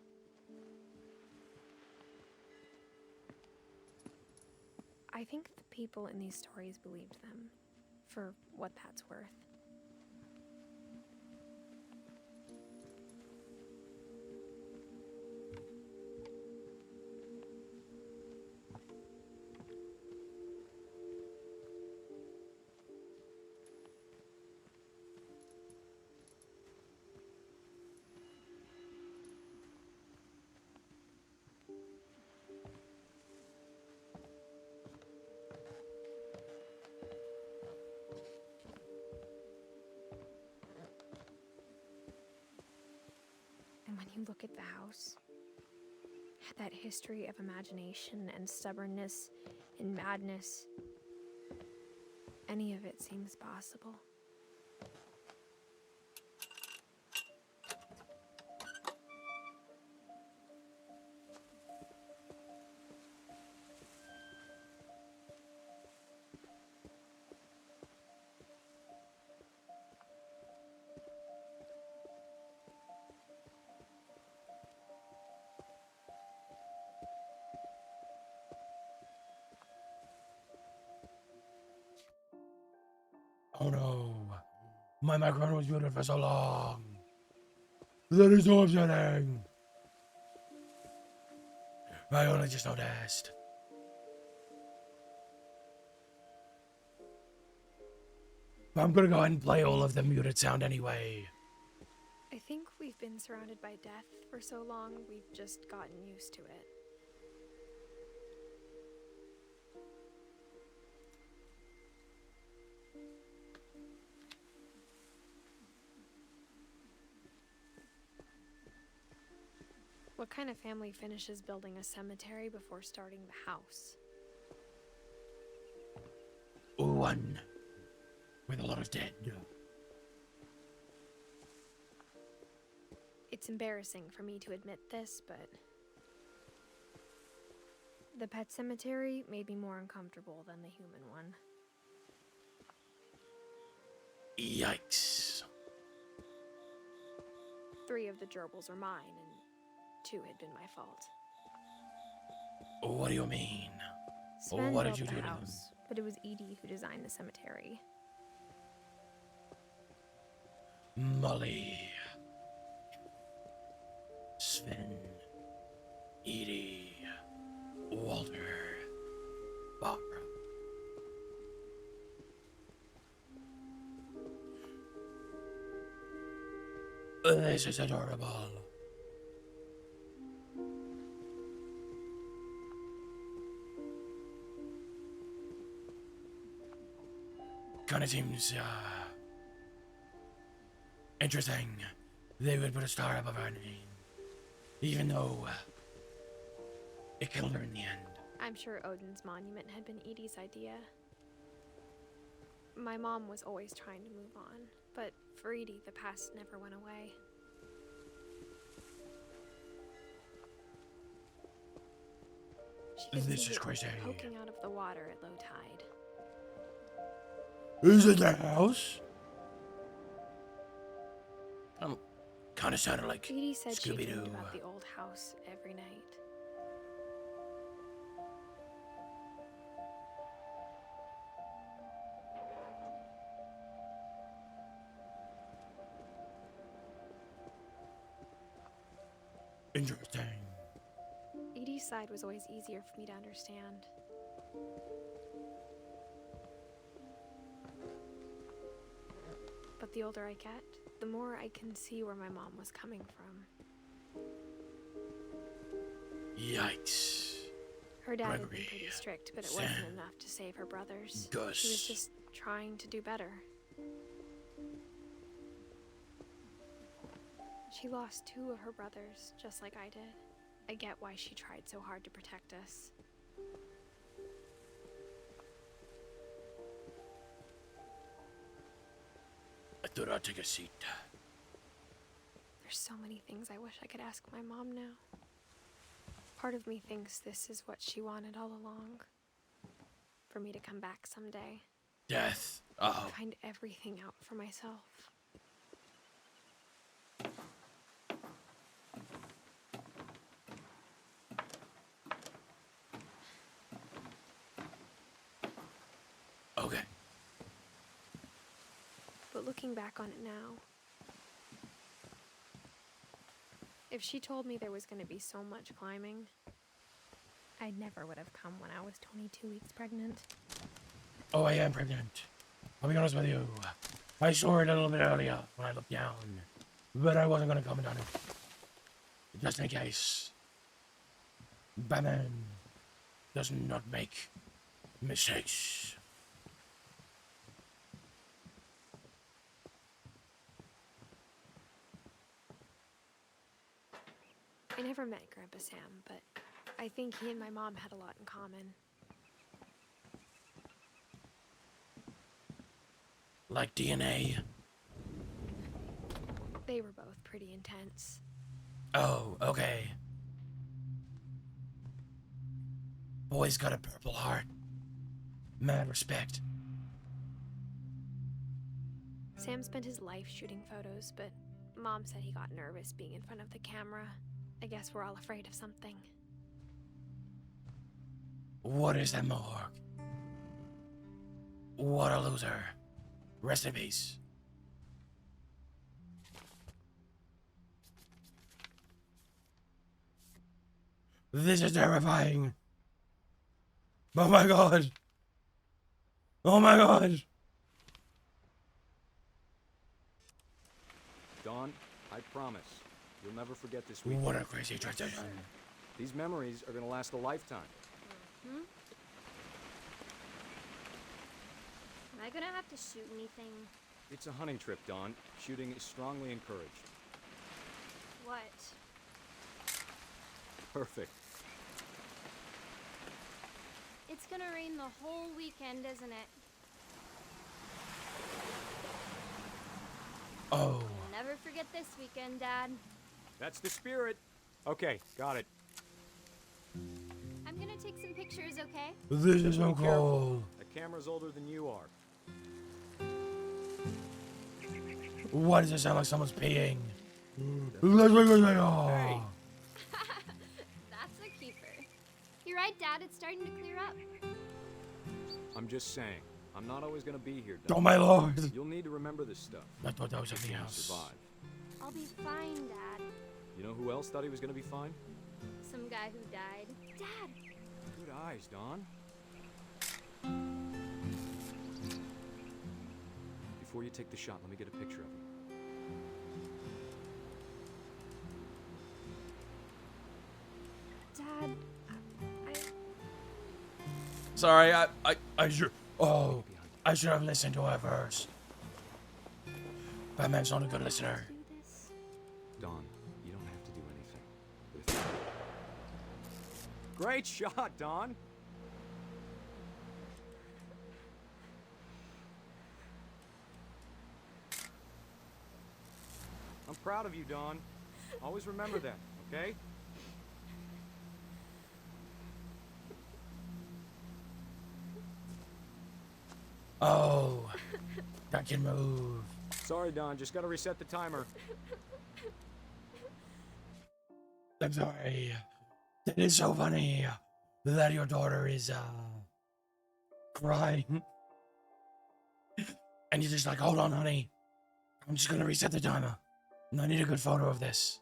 I think the people in these stories believed them, for what that's worth. And when you look at the house, that history of imagination and stubbornness and madness, any of it seems possible. Oh no. My microphone was muted for so long. That is so upsetting. I only just noticed. I'm gonna go ahead and play all of the muted sound anyway. I think we've been surrounded by death for so long, we've just gotten used to it. What kind of family finishes building a cemetery before starting the house? One with a lot of dead. It's embarrassing for me to admit this, but the pet cemetery made me more uncomfortable than the human one. Yikes. 3 of the gerbils are mine, and 2 had been my fault. What do you mean? Sven What built did you the do to them? house, but it was Edith who designed the cemetery. Molly, Sven, Edie, Walter, Barbara. This is adorable. Kinda seems, interesting. They would put a star above our name. Even though, it killed her in the end. I'm sure Odin's monument had been Edie's idea. My mom was always trying to move on, but for Edie, the past never went away. She could This see is it crazy. poking out of the water at low tide. Is it the house? Kinda sounded like Edie said she Scooby-Doo. dreamed about the old house every night. Interesting. Edie's side was always easier for me to understand. But the older I get, the more I can see where my mom was coming from. Yikes. Her dad had been Gregory, pretty strict, but it Sam, wasn't enough to save her brothers. Gus. She was just trying to do better. She lost 2 of her brothers, just like I did. I get why she tried so hard to protect us. I thought I'd take a seat. There's so many things I wish I could ask my mom now. Part of me thinks this is what she wanted all along. For me to come back someday. Death. Oh. Find everything out for myself. Okay. But looking back on it now, if she told me there was going to be so much climbing, I never would have come when I was 22 weeks pregnant. Oh, I am pregnant. I'll be honest with you. I saw it a little bit earlier when I looked down, but I wasn't gonna comment on it. Just in case. Batman does not make mistakes. I never met Grandpa Sam, but I think he and my mom had a lot in common. Like DNA. They were both pretty intense. Oh, okay. Boy's got a purple heart. Mad respect. Sam spent his life shooting photos, but Mom said he got nervous being in front of the camera. I guess we're all afraid of something. What is that mohawk? What a loser. Rest in peace. This is terrifying. Oh my god. Oh my god. Dawn, I promise, you'll never forget this weekend. What a crazy transition. These memories are gonna last a lifetime. Hmm? Am I gonna have to shoot anything? It's a hunting trip, Dawn. Shooting is strongly encouraged. What? Perfect. It's gonna rain the whole weekend, isn't it? Oh. Never forget this weekend, Dad. That's the spirit. Okay, got it. I'm gonna take some pictures, okay? This is so Be careful. cool. The camera's older than you are. Why does it sound like someone's peeing? Hey. That's a keeper. You're right, Dad. It's starting to clear up. I'm just saying, I'm not always gonna be here, Oh Dawn. my lord. You'll need to remember this stuff. I thought that was something You'll else. survive. I'll be fine, Dad. You know who else thought he was gonna be fine? Some guy who died. Dad! Good eyes, Dawn. Before you take the shot, let me get a picture of you. Dad, Sorry, I should. Oh, I should have listened to her first. Batman's not a good listener. Do this? Dawn, you don't have to do anything. With Great shot, Dawn! I'm proud of you, Dawn. Always remember that, okay? Oh, that can move. Sorry, Dawn, just gotta reset the timer. I'm sorry. It is so funny that your daughter is, crying. And you're just like, hold on, honey. I'm just gonna reset the timer. And I need a good photo of this.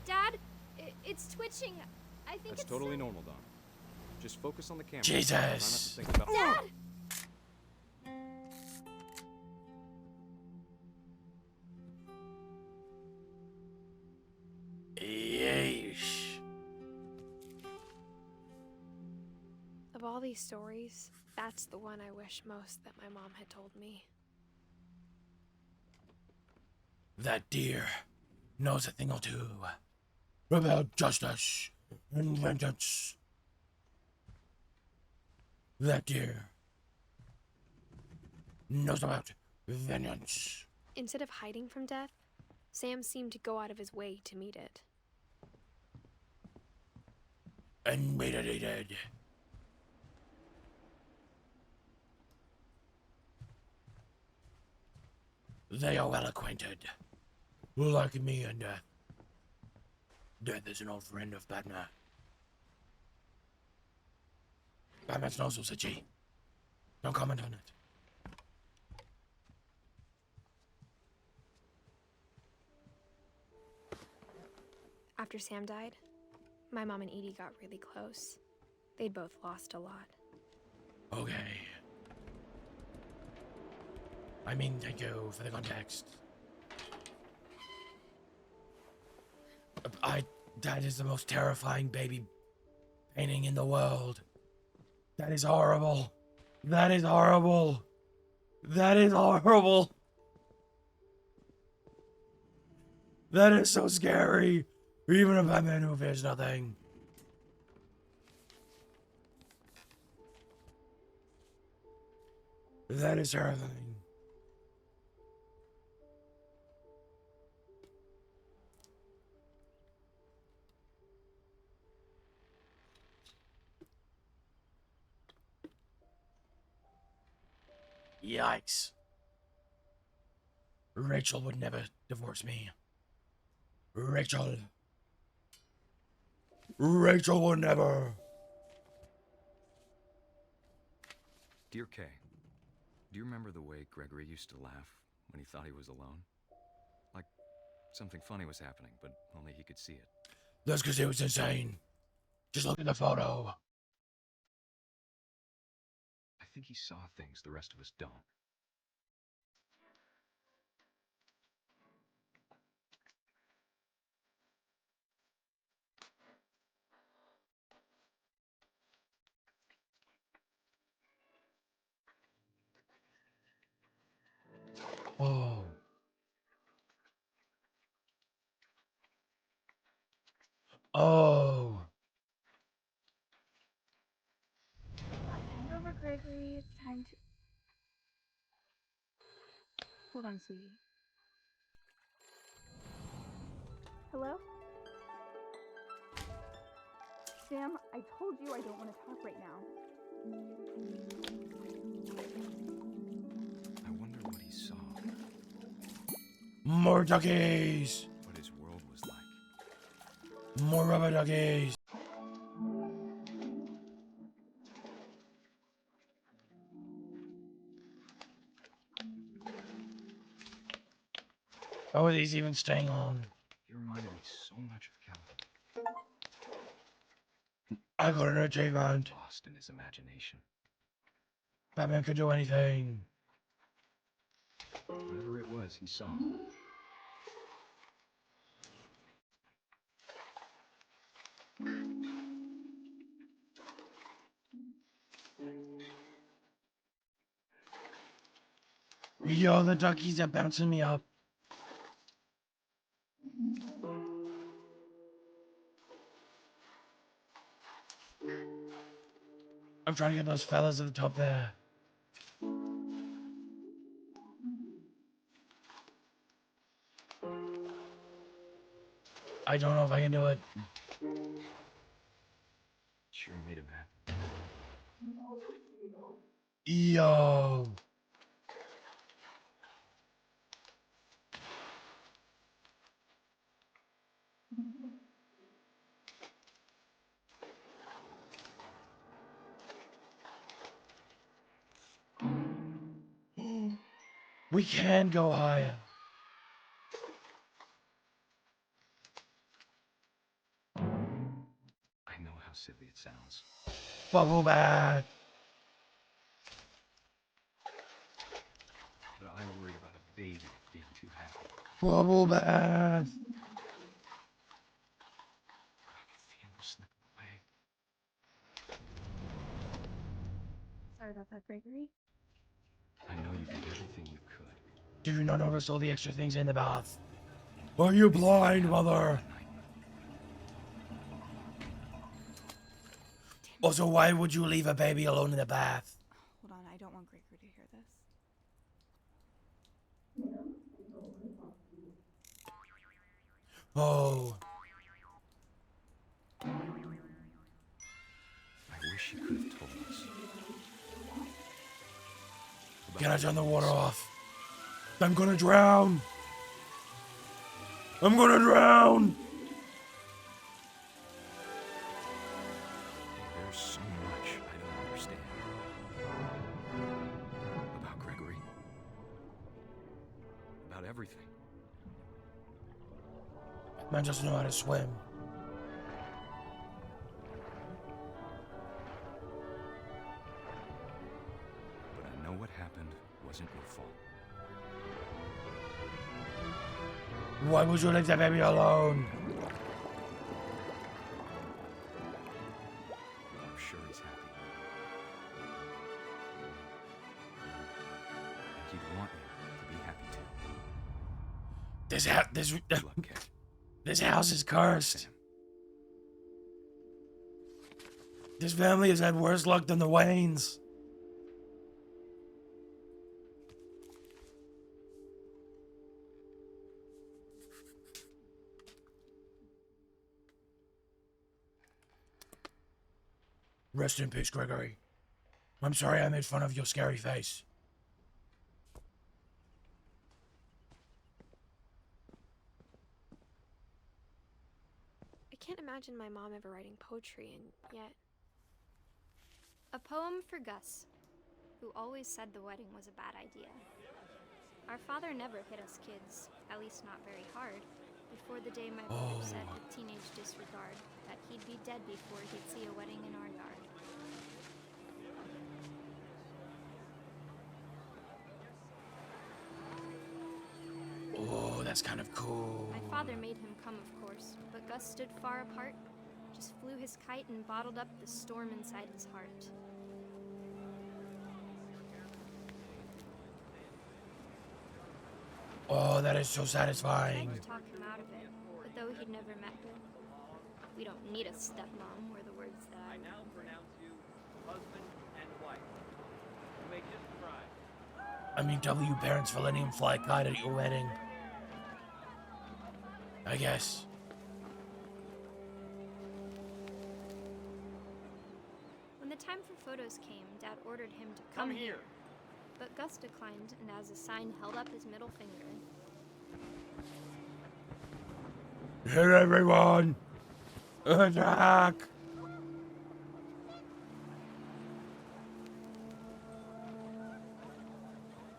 Dad, it's twitching. I think That's it's totally normal, Don. Just focus on the camera. Jesus. Try not to think about Dad! Yeesh. Of all these stories, that's the one I wish most that my mom had told me. That deer knows a thing or two about justice and vengeance. That deer knows about vengeance. Instead of hiding from death, Sam seemed to go out of his way to meet it. And made it he did. They are well acquainted, like me and Death. Death is an old friend of Batman. Batman's no sausage. Don't comment on it. After Sam died, my mom and Edie got really close. They'd both lost a lot. Okay. I mean, thank you for the context. That is the most terrifying baby painting in the world. That is horrible. That is horrible. That is horrible. That is so scary. Even a Batman who fears nothing. That is terrifying. Yikes. Rachel would never divorce me. Rachel would never. Dear Kay, do you remember the way Gregory used to laugh when he thought he was alone? Like something funny was happening, but only he could see it. That's because he was insane. Just look at the photo. I think he saw things the rest of us don't. Oh. Oh. Hand over, Gregory. It's time to. Hold on, sweetie. Hello? Sam, I told you I don't want to talk right now. I wonder what he saw. More duckies. What his world was like. More rubber duckies. How are these even staying on? You reminded me so much of Calvin. I got an achievement. Lost in his imagination. Batman could do anything. Whatever it was he saw. Yo, the duckies are bouncing me up. I'm trying to get those fellas at the top there. I don't know if I can do it. Sure made him happy. Yo. We can go higher. I know how silly it sounds. Bubble bath. But I'm worried about a baby being too happy. Bubble bath. Feel him slip away. Sorry about that, Gregory. I know you did everything you could. Do you not notice all the extra things in the bath? Are you blind, mother? Also, why would you leave a baby alone in the bath? Hold on, I don't want Gregory to hear this. Oh. I wish you could have told us. Can I turn the water off? I'm gonna drown. I'm gonna drown. There's so much I don't understand. About Gregory. About everything. Man doesn't know how to swim. But I know what happened wasn't your fault. Why would you leave the baby alone? I'm sure he's happy. And he'd want you to be happy too. Good luck, Kay. This house is cursed. This family has had worse luck than the Waynes. Rest in peace, Gregory. I'm sorry I made fun of your scary face. I can't imagine my mom ever writing poetry, and yet... A poem for Gus, who always said the wedding was a bad idea. Our father never hit us kids, at least not very hard, before the day my brother said with teenage disregard that he'd be dead before he'd see a wedding in our yard. Oh, that's kind of cool. My father made him come, of course, but Gus stood far apart, just flew his kite and bottled up the storm inside his heart. Oh, that is so satisfying. I tried to talk him out of it, but though he'd never met her, we don't need a stepmom, were the words that I now pronounce you husband and wife. You may just cry. I mean, W parents for letting him fly a kite at your wedding. I guess. When the time for photos came, Dad ordered him to come here. But Gus declined, and as a sign held up his middle finger. Hit everyone! Attack!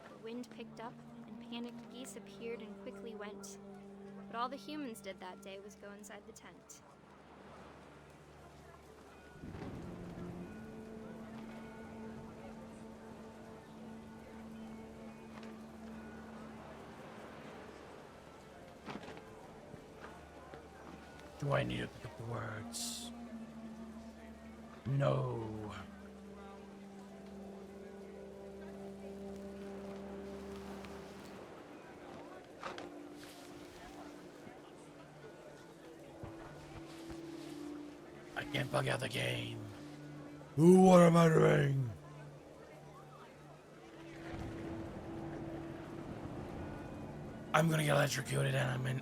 The wind picked up, and panicked geese appeared and quickly went. But all the humans did that day was go inside the tent. Do I need to pick up the words? No. I can't bug out the game. What am I doing? I'm gonna get electrocuted and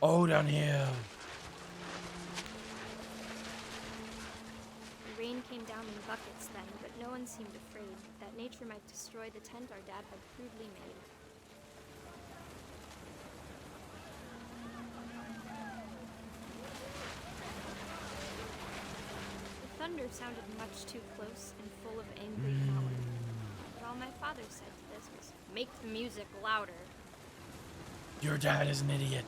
Oh, down here. The rain came down in buckets then, but no one seemed afraid that nature might destroy the tent our dad had crudely made. The thunder sounded much too close and full of angry power. But all my father said to this was, make the music louder. Your dad is an idiot.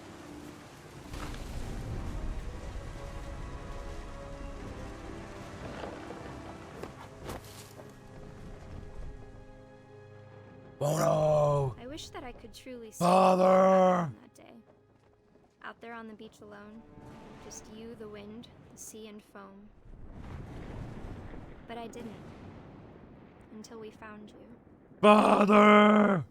Oh no! I wish that I could truly see Father! that day. Out there on the beach alone, just you, the wind, the sea, and foam. But I didn't. Until we found you. Father!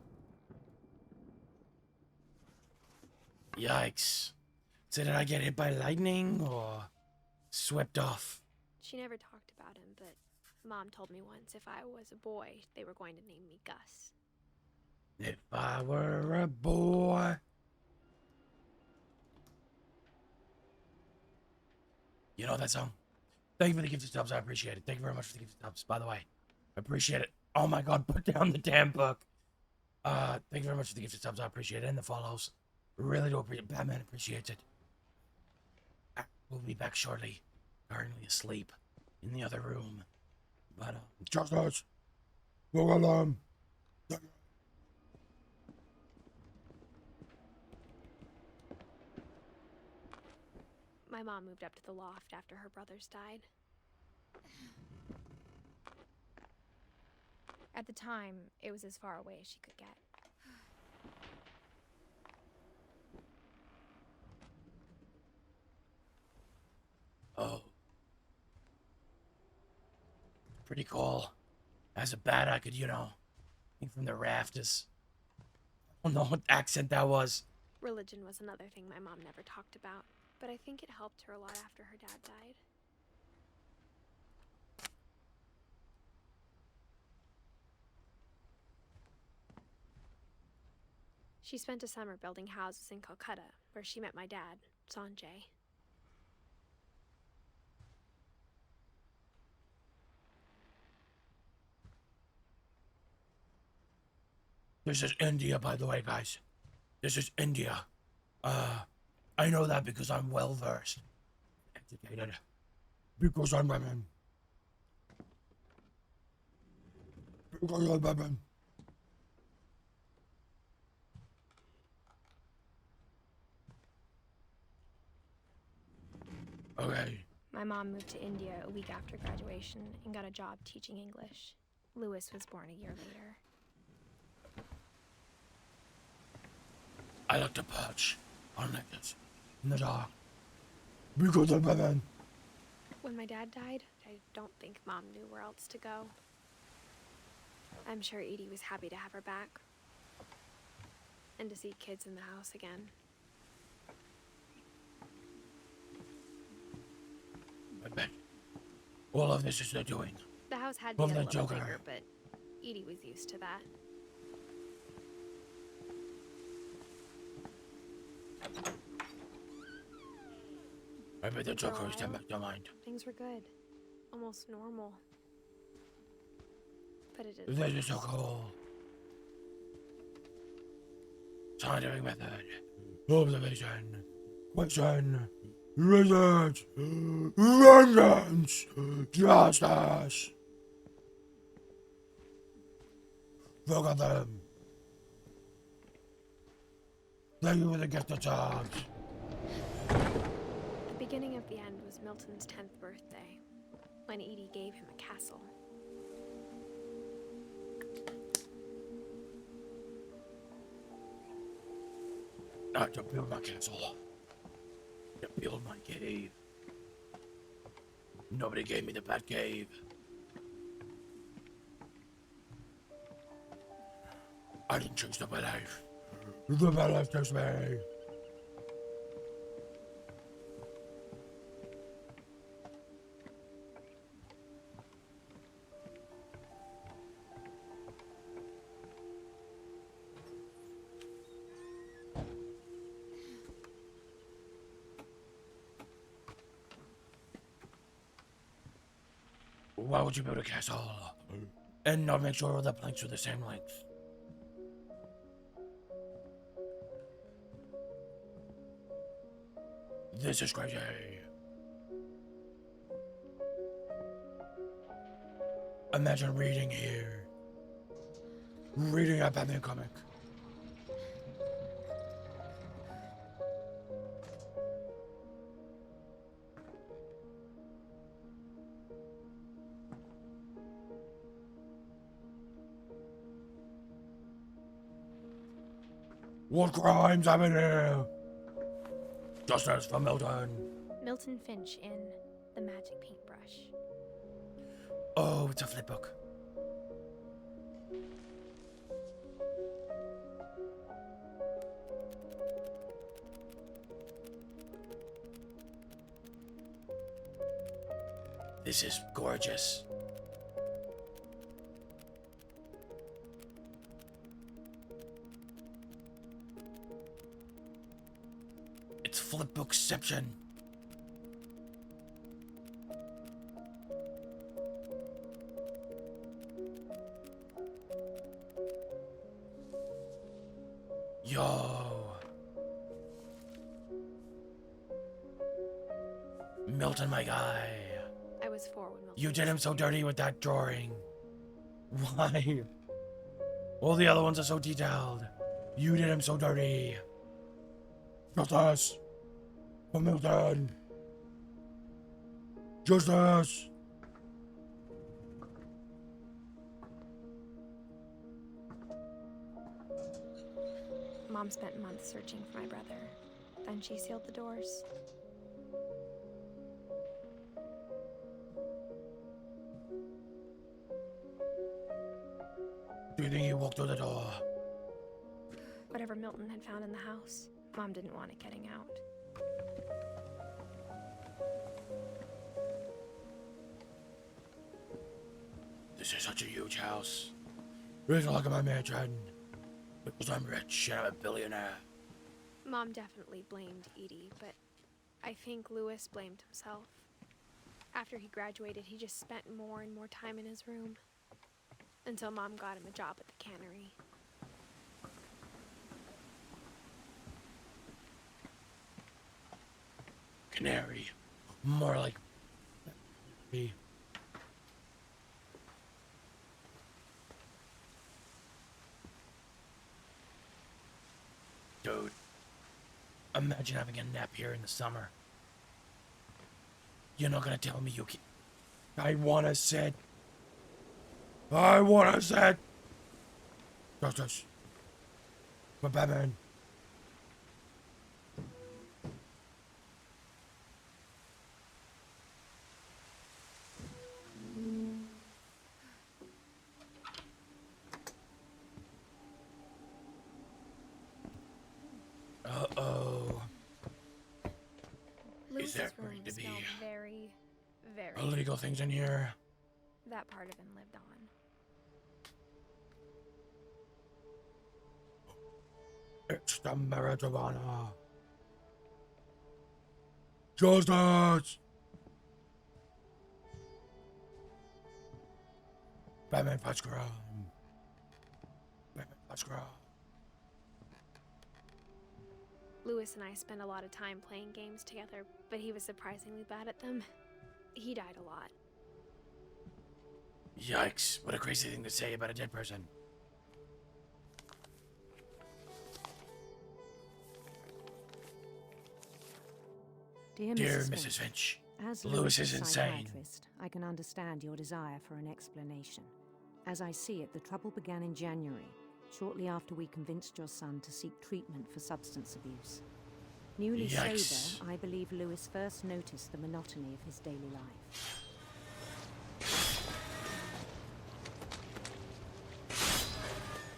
Yikes. So did I get hit by lightning or swept off? She never talked about him, but Mom told me once if I was a boy, they were going to name me Gus. If I were a boy. You know that song? Thank you for the gifted subs. I appreciate it. Thank you very much for the gifted subs, by the way. I appreciate it. Oh my god, put down the damn book. Thank you very much for the gifted subs. I appreciate it. And the follows. Really do appreciate it. Batman appreciates it. We'll be back shortly. Currently asleep in the other room. But, Justice! Go alarm! My mom moved up to the loft after her brothers died. At the time, it was as far away as she could get. Oh. Pretty cool. As a bat, I could, think from the rafters. I don't know what accent that was. Religion was another thing my mom never talked about, but I think it helped her a lot after her dad died. She spent a summer building houses in Calcutta, where she met my dad, Sanjay. This is India, by the way, guys. This is India. I know that because I'm well-versed. Educated. Because I'm women. Because I'm women. Okay. My mom moved to India a week after graduation and got a job teaching English. Lewis was born a year later. I like to perch on necklace in the dark. Because I'm women. When my dad died, I don't think Mom knew where else to go. I'm sure Edie was happy to have her back. And to see kids in the house again. I bet all of this is their doing. The house had to Of get a the little Joker. bigger, but Edie was used to that. I bet the For a Joker is while, back their mind. Things were good. Almost normal. But it This didn't. is so cool. Scientific method. Observation. Question. Research. Vengeance. Justice. Look at them. Thank you for the gift of jobs. The beginning of the end was Milton's 10th birthday, when Edie gave him a castle. Not to build my castle. To build my cave. Nobody gave me the Bat Cave. I didn't choose the bad life. The bad life chose me. Why would you build a castle and not make sure all the planks are the same length? This is crazy. Imagine reading here. Reading a Batman comic. What crimes happen here? Justice for Milton. Milton Finch in The Magic Paintbrush. Oh, it's a flip book. This is gorgeous. It's flipbookception. Yo. Milton, my guy. I was 4 when Milton. You did him so dirty with that drawing. Why? All the other ones are so detailed. You did him so dirty. Justice for Milton. Justice. Mom spent months searching for my brother. Then she sealed the doors. Do you think he walked through the door? Whatever Milton had found in the house, Mom didn't want it getting out. This is such a huge house. It's like my mansion. Because I'm rich and I'm a billionaire. Mom definitely blamed Edie, but I think Lewis blamed himself. After he graduated, he just spent more and more time in his room. Until Mom got him a job at the cannery. Canary. More like me. Dude, imagine having a nap here in the summer. You're not gonna tell me you can. I wanna sit. I wanna sit. Justice for Batman. Uh-oh. Is there room going to be smelled very, very illegal things in here? that part of him lived on. It's the marijuana. Justice! Batman fights crime. Batman fights crime. Lewis and I spent a lot of time playing games together, but he was surprisingly bad at them. He died a lot. Yikes, what a crazy thing to say about a dead person. Dear Mrs. Finch, as Lewis is insane. Psychiatrist, I can understand your desire for an explanation. As I see it, the trouble began in January, shortly after we convinced your son to seek treatment for substance abuse. Newly sober, I believe Lewis first noticed the monotony of his daily life.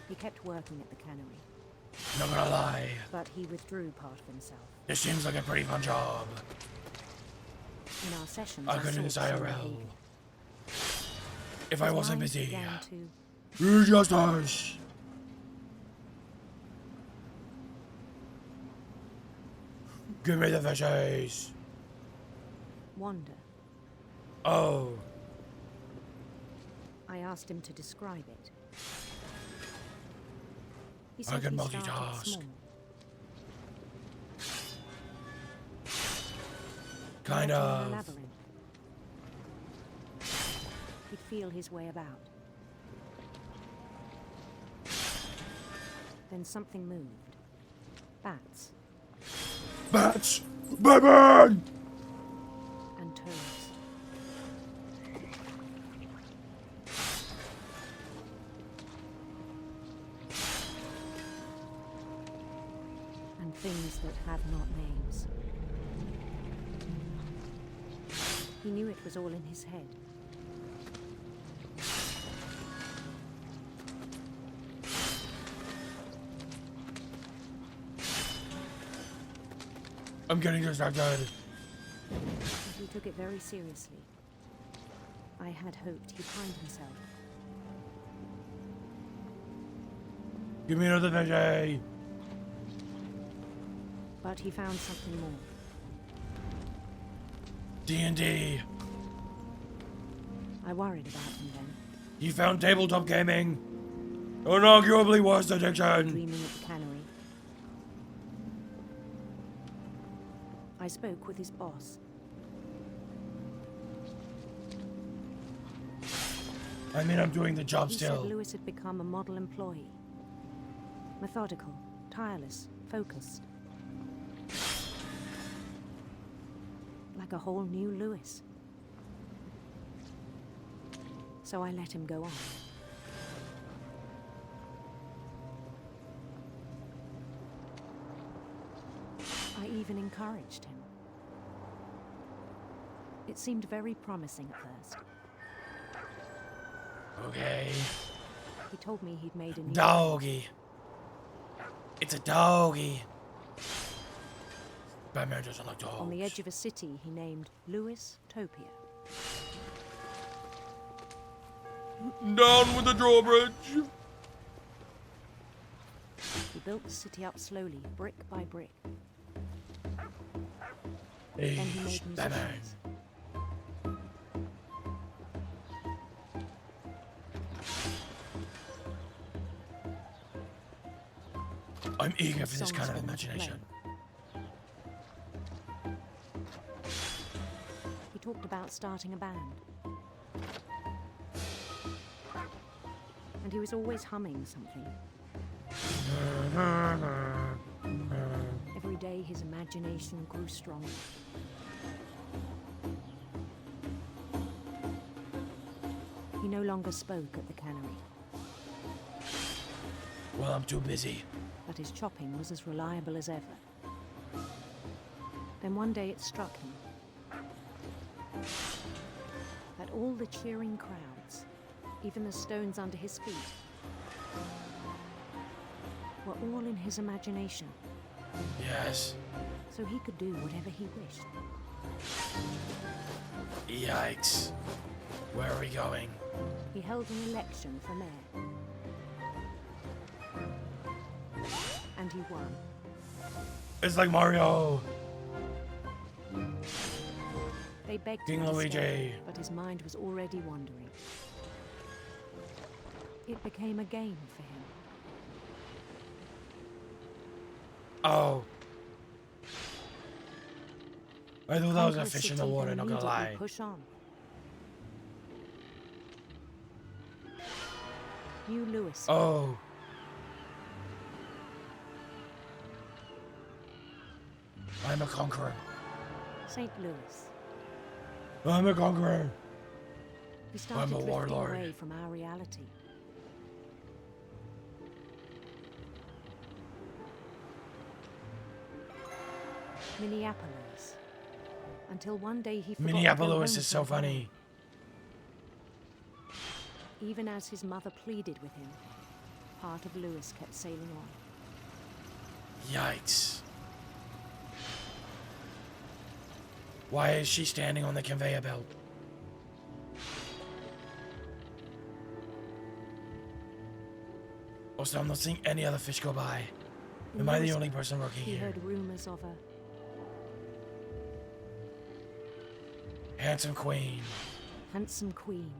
He kept working at the cannery. Not gonna lie. But he withdrew part of himself. This seems like a pretty fun job. In our sessions, I could do this saw some IRL. behavior. If I His wasn't mind busy. began to Justice! Give me the fishes. wander. Oh. I asked him to describe it. He I said can he started multitask. small. Kind Like in a of. labyrinth. He'd feel his way about. Then something moved. Bats Bats! Baby! and toads. And things that have not names. He knew it was all in his head. I'm getting distracted. He took it very seriously. I had hoped he'd find himself. Give me another veggie. But he found something more. D&D. I worried about him then. He found tabletop gaming. Unarguably worst addiction. Dreaming at the cannery. I spoke with his boss. I mean, I'm doing the job He still. said Lewis had become a model employee. Methodical, tireless, focused. Like a whole new Lewis. So I let him go on. I even encouraged him. It seemed very promising at first. Okay. He told me he'd made a new Doggy. It's a doggy. Batman doesn't like dogs. On the edge of a city he named Lewis Topia. Down with the drawbridge. He built the city up slowly, brick by brick. Hey, Then he made Batman. musicians. I'm eager for this Songs kind of for them to imagination. He talked about starting a band. And he was always humming something. Every day his imagination grew stronger. He no longer spoke at the cannery, Well, I'm too busy. but his chopping was as reliable as ever. Then one day it struck him that all the cheering crowds, even the stones under his feet, were all in his imagination. Yes. So he could do whatever he wished. Yikes. Where are we going? He held an election for mayor. And he won. It's like Mario. They begged King him to Luigi. stay, but his mind was already wandering. It became a game for him. Oh. I thought that was a Conquer fish in the city, water, then not gonna immediately lie. Push on. New Lewis. Oh. I'm a conqueror. St. Louis. I'm a conqueror. We started I'm a drifting warlord. away from our reality. Minneapolis. Until one day he forgot to go Minneapolis home is so from home. funny. Even as his mother pleaded with him, part of Lewis kept sailing on. Yikes. Why is she standing on the conveyor belt? Also, I'm not seeing any other fish go by. In Am I the Lewisburg, only person working he here? heard rumors of a Handsome queen. handsome queen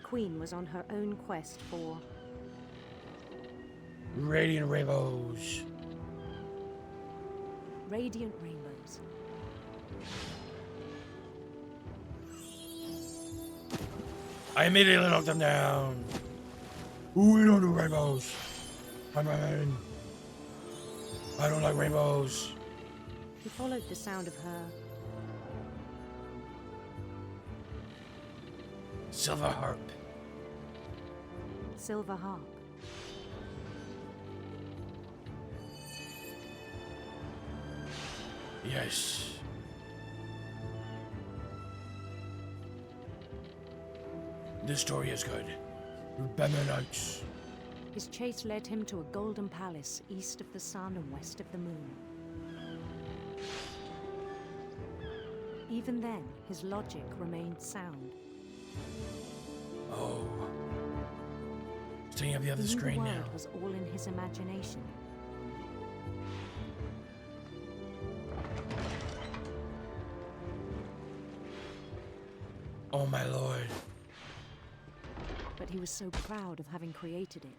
queen was on her own quest for radiant rainbows. radiant rainbows. I immediately knocked them down. We don't do rainbows. I mean, I don't like rainbows. He followed the sound of her Silver harp. silver harp. Yes. This story is good. Baternious. His chase led him to a golden palace east of the sun and west of the moon. Even then, his logic remained sound. Oh. Staying up the other He knew screen the now. world was all in his imagination. Oh my lord. But he was so proud of having created it.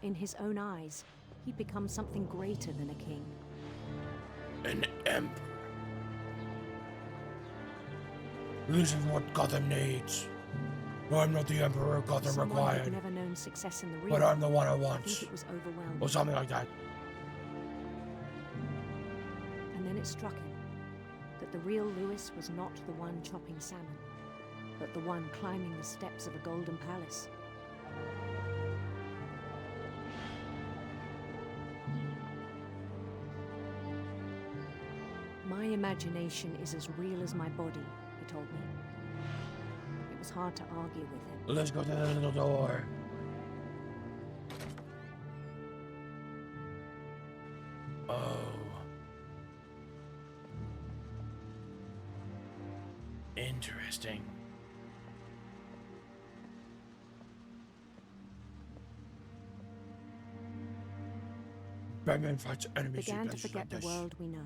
In his own eyes, he'd become something greater than a king. An emperor. This is what Gotham needs. I'm not the emperor Gotham Someone required, who'd never known success in the real but I'm the world, one I I want. think it was overwhelming. Or something like that. And then it struck him that the real Lewis was not the one chopping salmon, but the one climbing the steps of a golden palace. My imagination is as real as my body, he told me. It was hard to argue with him. Let's go to the little door. Oh. Interesting. Batman fights enemies. Began to forget the world we know.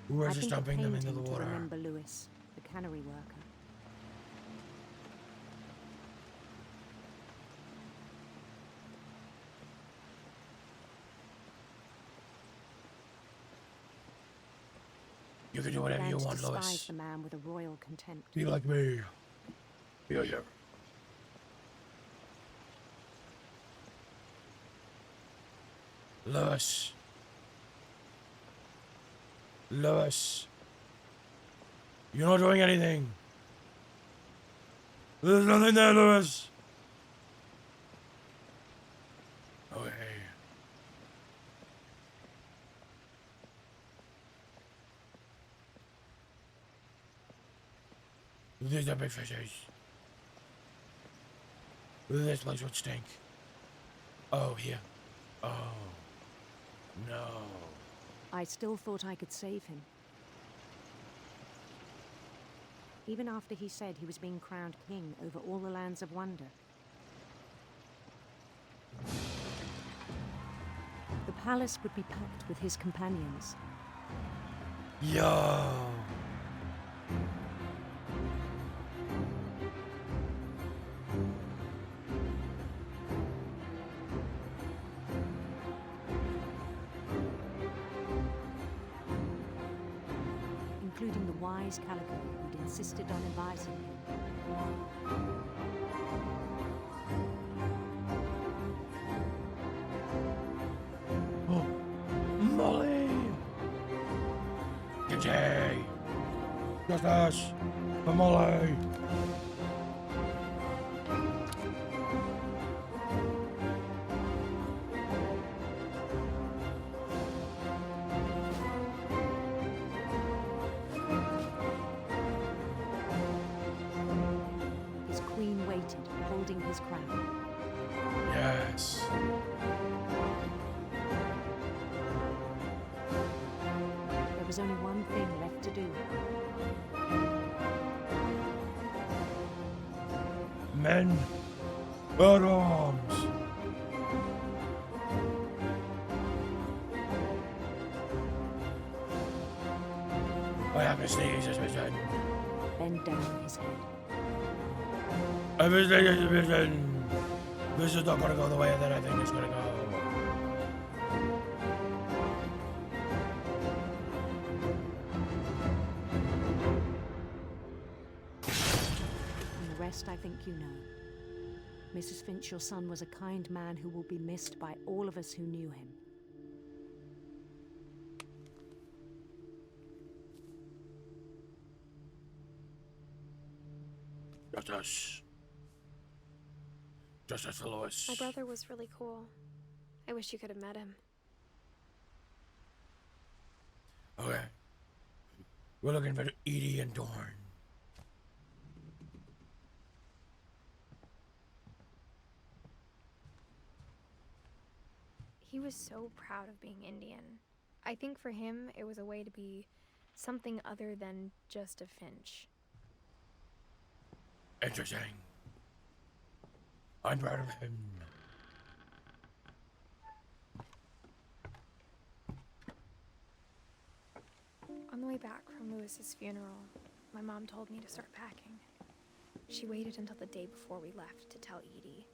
We're I just think it dumping them pained into the him to water. remember Lewis, the cannery worker. You can do whatever Began you to want, despise Lois. the man with a royal contempt. Be like me. Yeah. Lois. Lois. You're not doing anything. There's nothing there, Lois. Okay. These are big fishes. This place would stink. Oh, here. Oh. No. I still thought I could save him. Even after he said he was being crowned king over all the lands of wonder. The palace would be packed with his companions. Yo. Including the wise Calico who'd insisted on advising him. Oh, Molly! G'day! Justice! For Molly! His queen waited, holding his crown. Yes. There was only one thing left to do. Men at arms! I have a sneaky suspicion. Bend down his head. I have a sneaky suspicion. This is not gonna go the way that I think it's gonna go. And the rest I think you know. Mrs. Finch, your son was a kind man who will be missed by all of us who knew him. Justice for Lois. My brother was really cool. I wish you could have met him. Okay. We're looking for Edie and Dorn. He was so proud of being Indian. I think for him, it was a way to be something other than just a Finch. Interesting. I'm proud of him. On the way back from Lewis's funeral, my mom told me to start packing. She waited until the day before we left to tell Edie.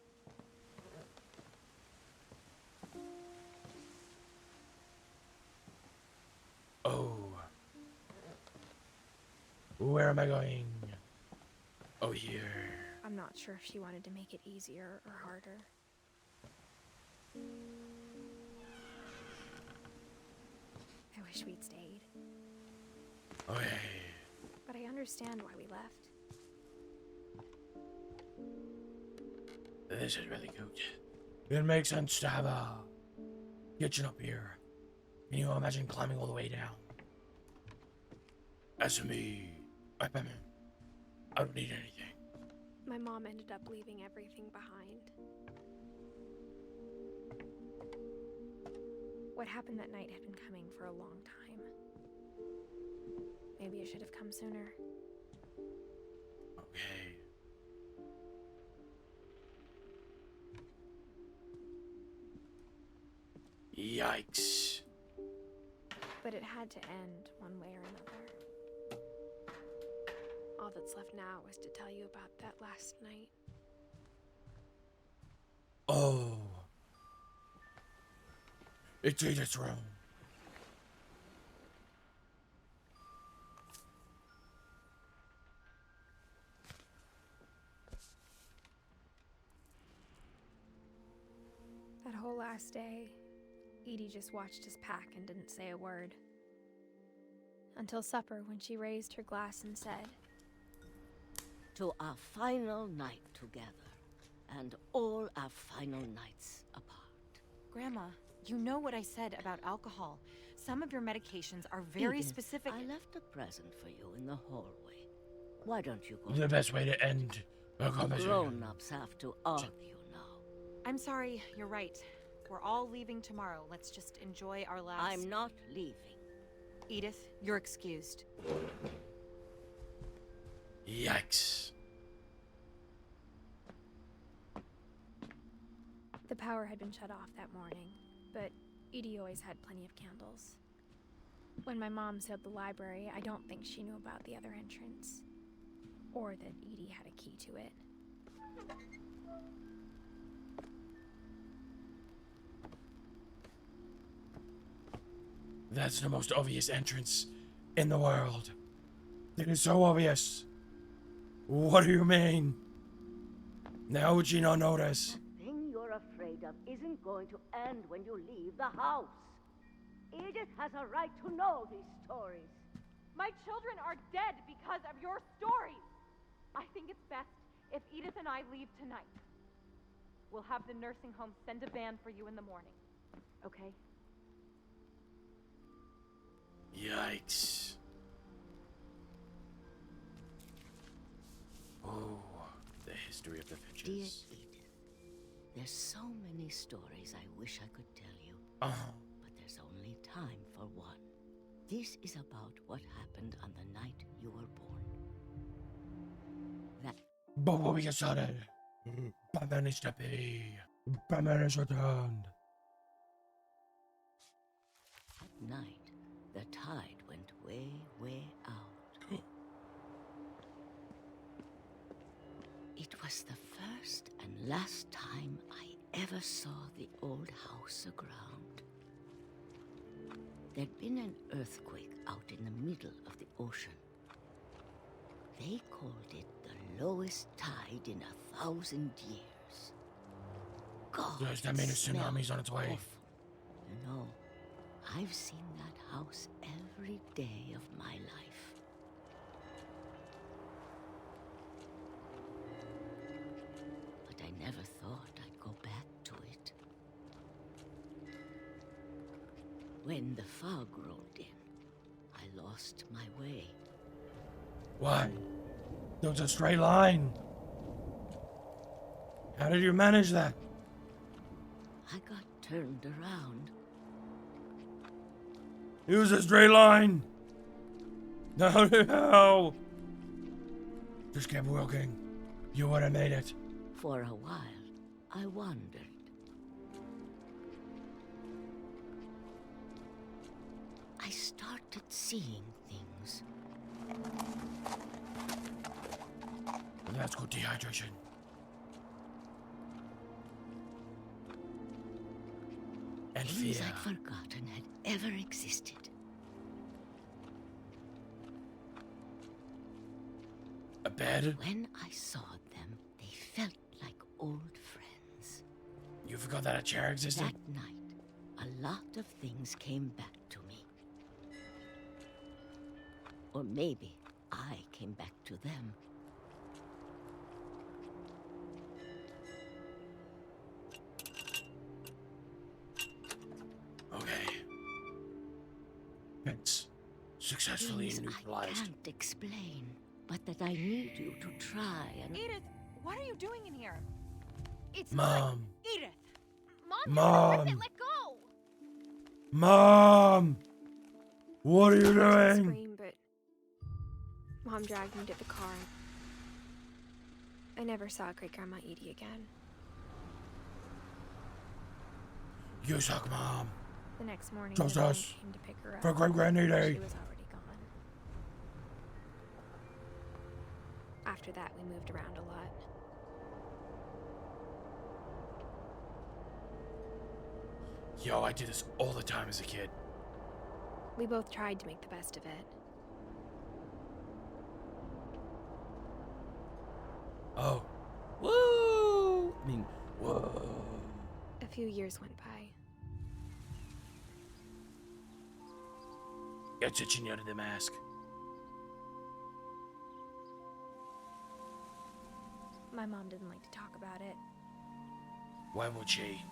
Oh. Where am I going? Oh, here. I'm not sure if she wanted to make it easier or harder. I wish we'd stayed. Okay. But I understand why we left. This is really good. It makes sense to have a kitchen up here. Can you imagine climbing all the way down? As for me, I don't need anything. My mom ended up leaving everything behind. What happened that night had been coming for a long time. Maybe it should have come sooner. Okay. Yikes. But it had to end one way or another. All that's left now is to tell you about that last night. Oh. It's Edith's room. That whole last day, Edie just watched us pack and didn't say a word. Until supper, when she raised her glass and said, "To our final night together, and all our final nights apart." Grandma, you know what I said about alcohol. Some of your medications are very Edith, specific. I left a present for you in the hallway. Why don't you go? The best way to end a conversation. Grown-ups have to argue now. I'm sorry, you're right. We're all leaving tomorrow. Let's just enjoy our last... I'm not leaving. Edith, you're excused. Yikes. the power had been shut off that morning, but Edie always had plenty of candles. When my mom sealed the library, I don't think she knew about the other entrance, or that Edie had a key to it. That's the most obvious entrance in the world. It is so obvious. What do you mean? Now would she not notice? The thing you're afraid of isn't going to end when you leave the house. Edith has a right to know these stories. My children are dead because of your stories. I think it's best if Edith and I leave tonight. We'll have the nursing home send a van for you in the morning. Okay? Yikes. Oh, the history of the Finches. Dear Edith, there's so many stories I wish I could tell you. Uh-huh. But there's only time for one. This is about what happened on the night you were born. That Before we get started, Batman is to be. Batman is returned. night, the tide went way out. It was the first and last time I ever saw the old house aground. There'd been an earthquake out in the middle of the ocean. They called it the lowest tide in 1,000 years. God, Does that mean a tsunami's on its way? awful. You know, I've seen that house every day of my life. But I never thought I'd go back to it. When the fog rolled in, I lost my way. Why? There was a straight line. How did you manage that? I got turned around. It was a straight line. No. Just kept walking. You would have made it. For a while, I wandered. I started seeing things. That's good dehydration. And Things fear. I'd forgotten had ever existed. A bed? When I saw them, they felt like old friends. You forgot that a chair existed? That night, a lot of things came back to me. Or maybe I came back to them. Okay. It's successfully Things neutralized. I can't explain, but that I need you to try and... Edith, what are you doing in here? It's Mom. Edith! Mom, Mom. Rip it, let go! Mom! What are you I tried to doing? scream, but Mom dragged me to the car. I never saw Great Grandma Edie again. You suck, Mom. The next morning, Trust the van us. came to pick her up. For Great Granny Day. She was already gone. After that, we moved around a lot. Yo, I did this all the time as a kid. We both tried to make the best of it. Oh. Woo! I mean, whoa. A few years went by. It's itching under the mask. My mom didn't like to talk about it, Why would she?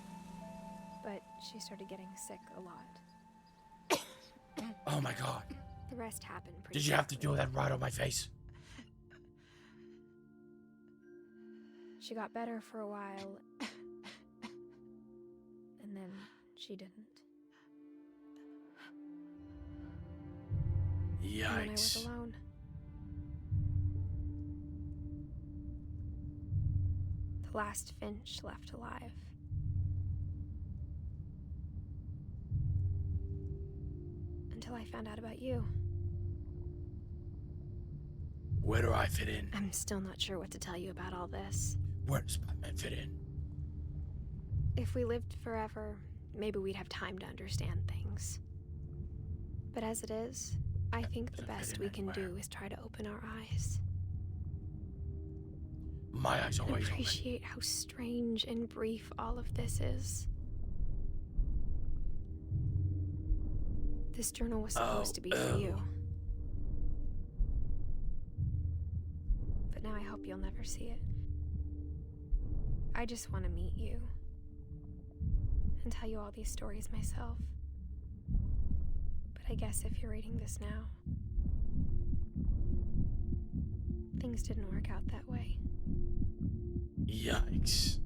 but she started getting sick a lot. Oh my god. The rest happened pretty Did you have to do quickly. that right on my face? She got better for a while, and then she didn't. And then I was Yikes. alone. The last Finch left alive. Until I found out about you. Where do I fit in? I'm still not sure what to tell you about all this. Where does Batman fit in? If we lived forever, maybe we'd have time to understand things. But as it is, I think the best we can do is try to open our eyes. My eyes And always open. appreciate how strange and brief all of this is. This journal was supposed to be for you. But now I hope you'll never see it. I just want to meet you. And tell you all these stories myself. But I guess if you're reading this now, things didn't work out that way. Yikes.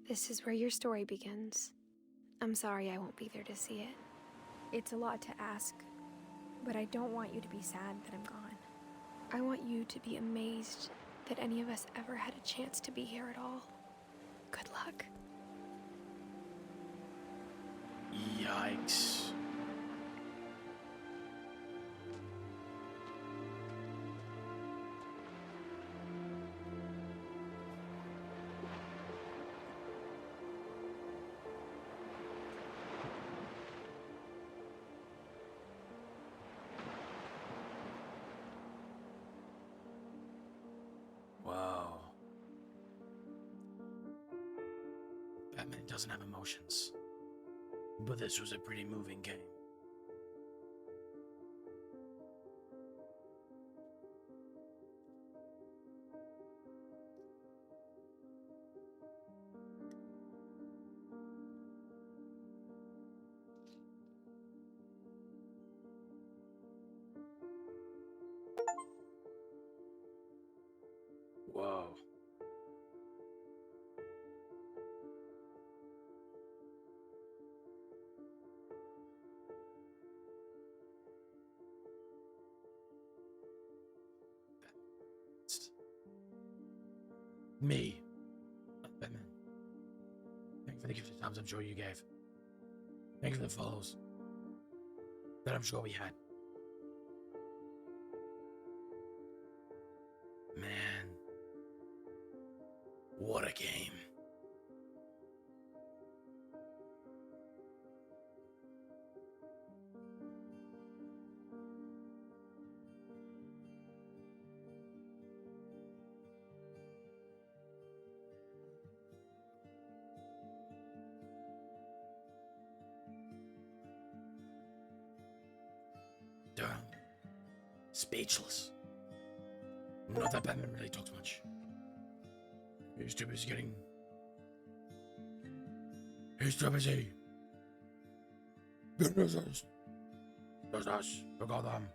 This is where your story begins. I'm sorry I won't be there to see it. It's a lot to ask, but I don't want you to be sad that I'm gone. I want you to be amazed that any of us ever had a chance to be here at all. Good luck. Yikes. Whoa. Batman doesn't have emotions. But this was a pretty moving game. Whoa. Me. Batman. Thank you for the gift of times I'm sure you gave. Thank you for the follows that I'm sure we had. Man. What a game. Damn. Speechless. Not that Batman really talks much. He's too busy getting... He's too busy. Businesses. Just us. Forgot them.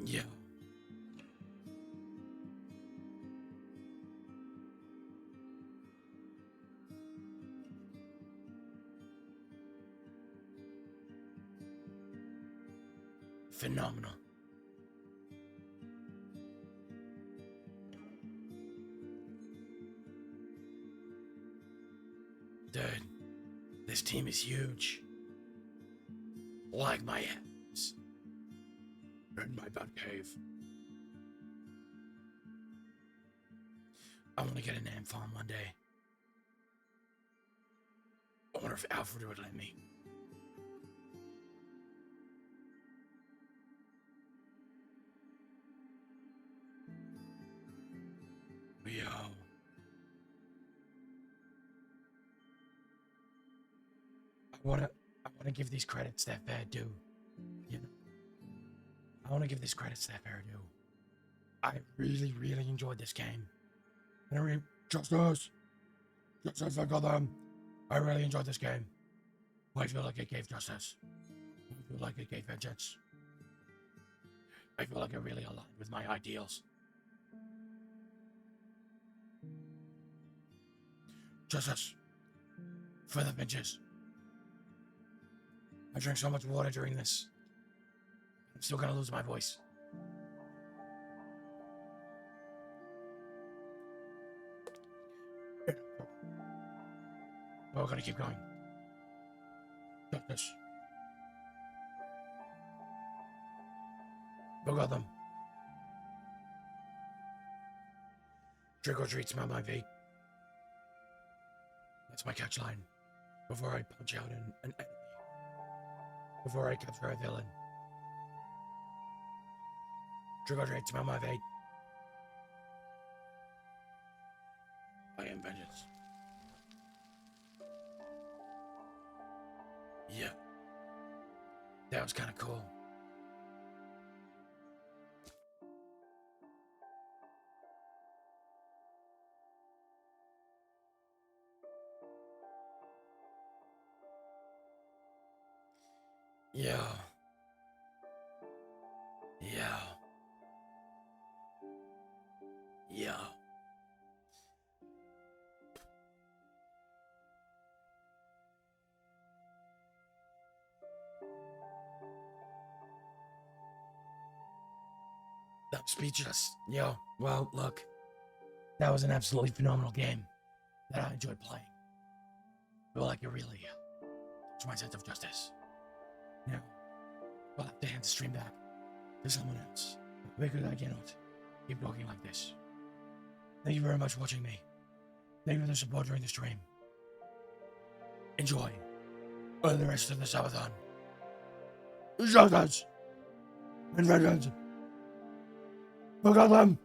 Yeah. Phenomenal. Dude, this team is huge. Like my hands. In my bat cave. I want to get a name farm one day. I wonder if Alfred would let me. Yo. I wanna give these credits their fair due. You know? I wanna give these credits their fair due. I really, really enjoyed this game. And I really, Justice, I got them. I really enjoyed this game. I feel like it gave justice. I feel like it gave vengeance. I feel like it really aligned with my ideals. Justice. For the Finches. I drank so much water during this. I'm still gonna lose my voice. We're gonna keep going. Justice. Look at them. Trick or treat, smell my feet. That's my catch line. Before I punch out an enemy. Before I capture a villain. Trick or treat, smell my feet. I am vengeance. Yeah. That was kind of cool. Yeah. Yeah. Yeah. I'm speechless. Yo, well, look. That was an absolutely phenomenal game that I enjoyed playing. I feel like it really touched my sense of justice. Now, we'll have to hand the stream back to someone else because I cannot keep talking like this. Thank you very much for watching me. Thank you for the support during the stream. Enjoy the rest of the subathon. Justice and vengeance. Look at them.